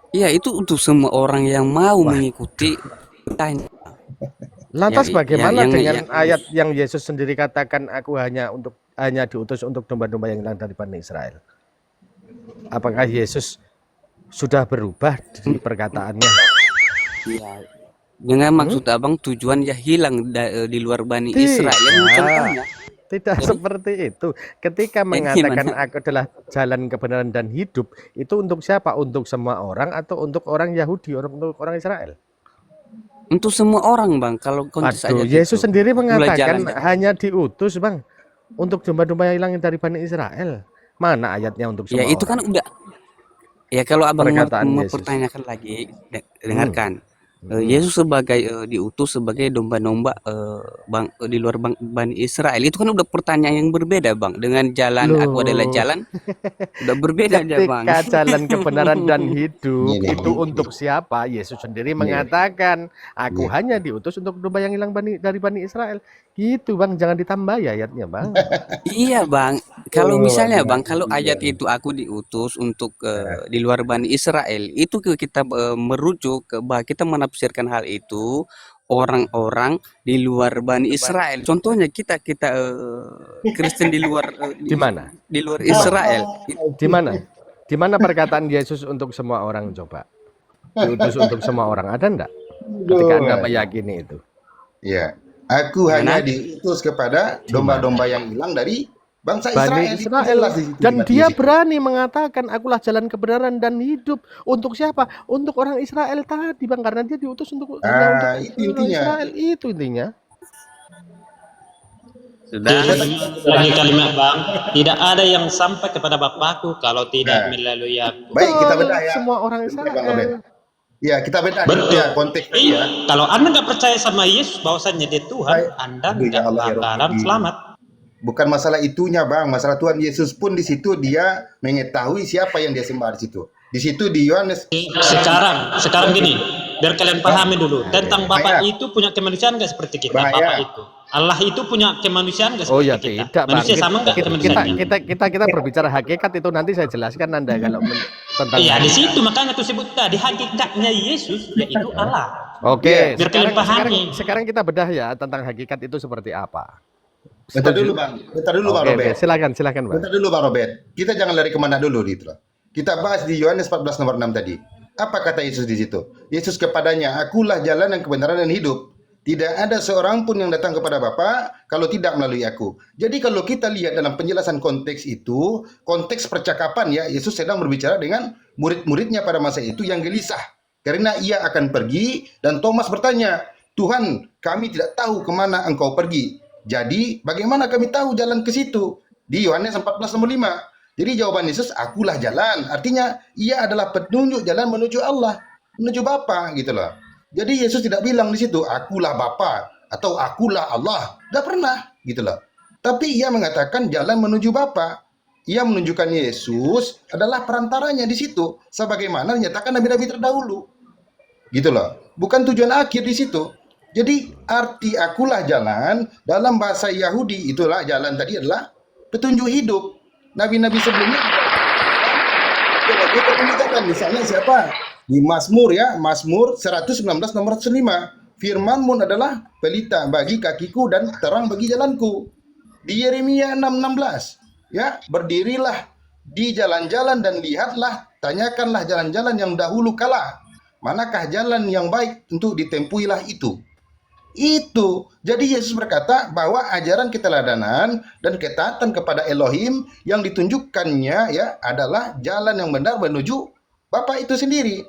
Speaker 13: Iya, itu untuk semua orang yang mau mengikuti tanya.
Speaker 7: Lantas bagaimana
Speaker 13: yang-
Speaker 7: dengan
Speaker 13: yang-
Speaker 7: ayat yang Yesus sendiri katakan aku hanya diutus untuk domba-domba yang hilang dari Bani Israel? Apakah Yesus sudah berubah di perkataannya?
Speaker 13: Iya. Dengan maksud Abang tujuan ya hilang di luar Bani
Speaker 7: Tidak.
Speaker 13: Israel. Contohnya.
Speaker 7: Tidak
Speaker 13: Jadi
Speaker 7: seperti itu. Ketika
Speaker 13: jadi
Speaker 7: mengatakan
Speaker 13: gimana?
Speaker 7: aku adalah jalan kebenaran dan hidup, itu untuk siapa? Untuk semua orang atau untuk orang Yahudi, untuk orang Israel?
Speaker 13: Untuk semua orang bang, kalau konteks
Speaker 7: Aduh,
Speaker 13: ayat
Speaker 7: Yesus
Speaker 13: itu.
Speaker 7: sendiri
Speaker 13: Itulah
Speaker 7: mengatakan
Speaker 13: jalannya.
Speaker 7: hanya diutus bang untuk domba-domba yang hilang dari Bani Israel. Mana ayatnya untuk
Speaker 13: Ya
Speaker 7: semua
Speaker 13: itu kan
Speaker 7: orang?
Speaker 13: udah. Ya kalau abang
Speaker 7: Perkataan Yesus.
Speaker 13: mempertanyakan lagi,
Speaker 7: Hmm.
Speaker 13: dengarkan.
Speaker 7: Hmm.
Speaker 13: Yesus sebagai diutus sebagai domba-domba di luar Bani Israel, itu kan udah pertanyaan yang berbeda bang. Dengan jalan, aku adalah
Speaker 7: Loh,
Speaker 13: jalan, udah berbeda aja bang.
Speaker 7: ketika jalan kebenaran dan hidup
Speaker 11: Gini,
Speaker 7: itu untuk siapa? Yesus sendiri mengatakan, aku
Speaker 11: Iya.
Speaker 7: hanya diutus untuk domba yang hilang dari Bani Israel. Gitu bang, jangan ditambah ya ayatnya bang.
Speaker 13: Iya bang, kalau
Speaker 11: Oh,
Speaker 13: misalnya
Speaker 11: benar
Speaker 13: bang, kalau ayat
Speaker 11: juga.
Speaker 13: itu aku diutus untuk di luar Bani Israel, itu kita merujuk ke bahwa kita menafsirkan hal itu orang-orang di luar Bani Israel. Contohnya kita Kristen di luar
Speaker 7: Di mana?
Speaker 13: di luar
Speaker 7: Di mana?
Speaker 13: Israel.
Speaker 7: Di mana? Di mana perkataan Yesus untuk semua orang coba? Diutus untuk semua orang, ada enggak? Ketika Anda
Speaker 11: Aduh.
Speaker 7: meyakini itu.
Speaker 11: Ya, aku hanya
Speaker 13: Gimana?
Speaker 11: diutus kepada
Speaker 7: Di mana?
Speaker 11: domba-domba yang hilang dari bangsa
Speaker 7: Bani
Speaker 11: Israel. Itu
Speaker 7: Israel.
Speaker 11: jelas di situ di
Speaker 7: Dan dia
Speaker 11: Matius itu.
Speaker 7: berani mengatakan akulah jalan kebenaran dan hidup. Untuk siapa? Untuk orang Israel tadi bang, karena dia diutus untuk hanya untuk
Speaker 11: Itu
Speaker 7: orang
Speaker 11: intinya.
Speaker 7: Israel, itu intinya.
Speaker 13: Sudah.
Speaker 3: Lagi kalimat bang, tidak ada yang sampai kepada Bapakku kalau tidak
Speaker 11: Nah,
Speaker 3: melalui aku.
Speaker 11: baik kita
Speaker 7: Betul,
Speaker 11: bedah ya.
Speaker 7: semua orang
Speaker 11: Sebentar, Bang Robert.
Speaker 7: Israel.
Speaker 11: Ya, kita bedah dulu
Speaker 3: Betul.
Speaker 11: ya konteksnya ya.
Speaker 3: Iya, kalau Anda nggak percaya sama Yesus bahwasanya dia Tuhan,
Speaker 11: Baik.
Speaker 3: Anda
Speaker 11: Aduh, ya
Speaker 3: nggak
Speaker 11: Allah ya
Speaker 3: bakalan
Speaker 11: Rabbi.
Speaker 3: selamat.
Speaker 11: Bukan masalah itunya, Bang. Masalah Tuhan Yesus pun di situ dia mengetahui siapa yang dia sembah di situ. Di situ di Yohanes.
Speaker 3: Sekarang gini, biar kalian pahami dulu tentang Bapak
Speaker 11: Bahaya.
Speaker 3: itu punya kemanusiaan nggak seperti kita.
Speaker 11: Bahaya.
Speaker 3: Bapak itu, Allah itu punya kemanusiaan nggak
Speaker 7: Oh
Speaker 3: seperti
Speaker 7: ya
Speaker 3: kita.
Speaker 7: tidak bang.
Speaker 3: Manusia sama nggak kemanusiaannya?
Speaker 7: Kita berbicara hakikat itu nanti saya jelaskan Anda kalau tentang.
Speaker 3: Iya, di situ makanya tuh sebut tadi hakikatnya Yesus yaitu Allah.
Speaker 7: Oke,
Speaker 3: Biar kalian pahami.
Speaker 7: sekarang kita bedah ya tentang hakikat itu seperti apa.
Speaker 11: Bentar dulu, Bang. Bentar dulu, Bang
Speaker 7: Oke,
Speaker 11: Robert.
Speaker 7: silakan bang.
Speaker 11: Bentar dulu, Bang Robert. Kita jangan lari kemana dulu gitu loh. Kita bahas di Yohanes 14 nomor 6 tadi. Apa kata Yesus di situ? Yesus kepadanya, akulah jalan dan kebenaran dan hidup. Tidak ada seorang pun yang datang kepada Bapa kalau tidak melalui aku. Jadi kalau kita lihat dalam penjelasan konteks itu, konteks percakapan ya, Yesus sedang berbicara dengan murid-muridnya pada masa itu yang gelisah. Karena ia akan pergi dan Thomas bertanya, Tuhan, kami tidak tahu kemana engkau pergi. Jadi bagaimana kami tahu jalan ke situ? Di Yohanes 14 nomor 5. Jadi jawaban Yesus, akulah jalan. Artinya ia adalah penunjuk jalan menuju Allah, menuju Bapa gitu loh. Jadi Yesus tidak bilang di situ, akulah Bapa atau akulah Allah. Tidak pernah gitu loh. Tapi ia mengatakan jalan menuju Bapa. Ia menunjukkan Yesus adalah perantaranya di situ. Sebagaimana dinyatakan nabi-nabi terdahulu. Gitu loh. Bukan tujuan akhir di situ. Jadi arti akulah jalan dalam bahasa Yahudi itulah jalan tadi adalah petunjuk hidup. Nabi-nabi sebelumnya kita tunjukkan misalnya siapa? Di Mazmur ya, Mazmur 119 nomor 105. Firman-Mu adalah pelita bagi kakiku dan terang bagi jalanku. Di Yeremia 6:16 ya, berdirilah di jalan-jalan dan lihatlah, tanyakanlah jalan-jalan yang dahulu kala. Manakah jalan yang baik untuk ditempuilah itu. Itu. Jadi Yesus berkata bahwa ajaran keteladanan dan ketaatan kepada Elohim yang ditunjukkannya ya adalah jalan yang benar menuju Bapa itu sendiri.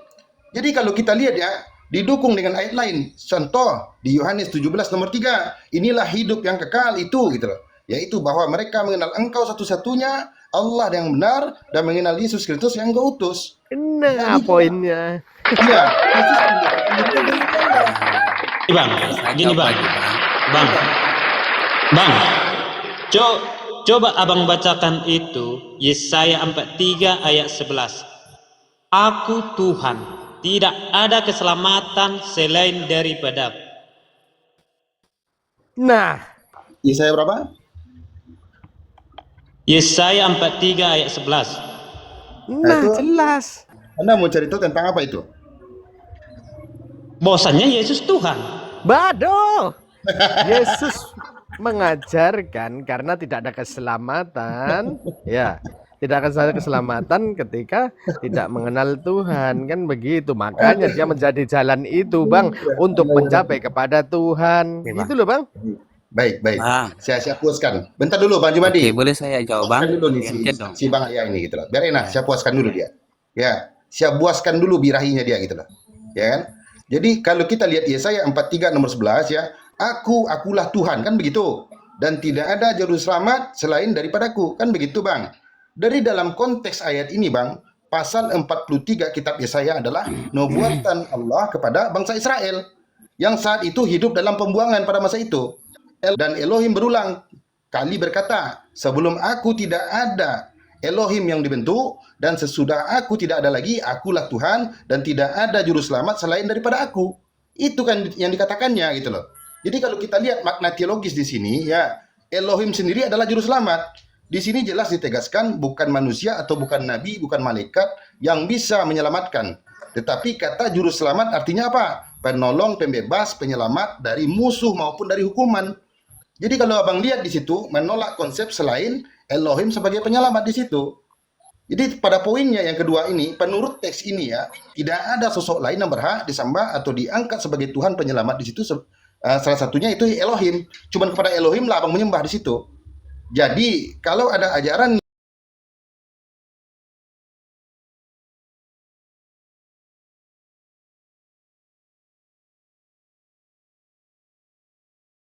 Speaker 11: Jadi kalau kita lihat ya, didukung dengan ayat lain. Contoh di Yohanes 17 nomor 3, inilah hidup yang kekal itu gitu loh. Yaitu bahwa mereka mengenal Engkau satu-satunya Allah yang benar dan mengenal Yesus Kristus yang Engkau utus.
Speaker 7: Nah, poinnya.
Speaker 11: Iya.
Speaker 3: Bang, gini bang, coba abang bacakan itu Yesaya 43 ayat 11. Aku Tuhan, tidak ada keselamatan selain daripada.
Speaker 7: Nah,
Speaker 11: Yesaya berapa?
Speaker 3: Yesaya 43 ayat 11.
Speaker 7: Nah,
Speaker 11: itu,
Speaker 7: jelas.
Speaker 11: Anda mau cari tahu tentang apa itu?
Speaker 3: Bosannya Yesus Tuhan.
Speaker 7: Bado. Yesus mengajarkan karena tidak ada keselamatan, ya. Tidak akan ada keselamatan ketika tidak mengenal Tuhan, kan begitu. Makanya dia menjadi jalan itu, Bang, untuk mencapai kepada Tuhan. Gitu loh, Bang.
Speaker 11: Baik, baik.
Speaker 13: Bang.
Speaker 11: Saya puaskan. Bentar dulu Bang Jumadi.
Speaker 13: Oke, boleh saya jawab Bang?
Speaker 11: Puaskan dulu nih
Speaker 13: Gantian dong.
Speaker 11: si Bang Ayah ini gitu loh. Biar enak, saya puaskan dulu dia. Ya, saya puaskan dulu birahinya dia gitu loh. Ya kan? Jadi kalau kita lihat Yesaya 43 nomor 11 ya, akulah Tuhan, kan begitu. Dan tidak ada juru selamat selain daripadaku, kan begitu Bang. Dari dalam konteks ayat ini Bang, pasal 43 kitab Yesaya adalah nubuatan Allah kepada bangsa Israel yang saat itu hidup dalam pembuangan pada masa itu. Dan Elohim berulang kali berkata, sebelum aku tidak ada Elohim yang dibentuk, dan sesudah aku tidak ada lagi, akulah Tuhan, dan tidak ada juru selamat selain daripada aku. Itu kan yang dikatakannya gitu loh. Jadi kalau kita lihat makna teologis di sini, ya Elohim sendiri adalah juru selamat. Di sini jelas ditegaskan bukan manusia atau bukan nabi, bukan malaikat yang bisa menyelamatkan. Tetapi kata juru selamat artinya apa? Penolong, pembebas, penyelamat dari musuh maupun dari hukuman. Jadi kalau abang lihat di situ menolak konsep selain Elohim sebagai penyelamat di situ. Jadi pada poinnya yang kedua ini, penurut teks ini ya, tidak ada sosok lain yang berhak disembah atau diangkat sebagai Tuhan penyelamat di situ. Salah satunya itu Elohim. Cuman kepada Elohim lah abang menyembah di situ. Jadi kalau ada ajaran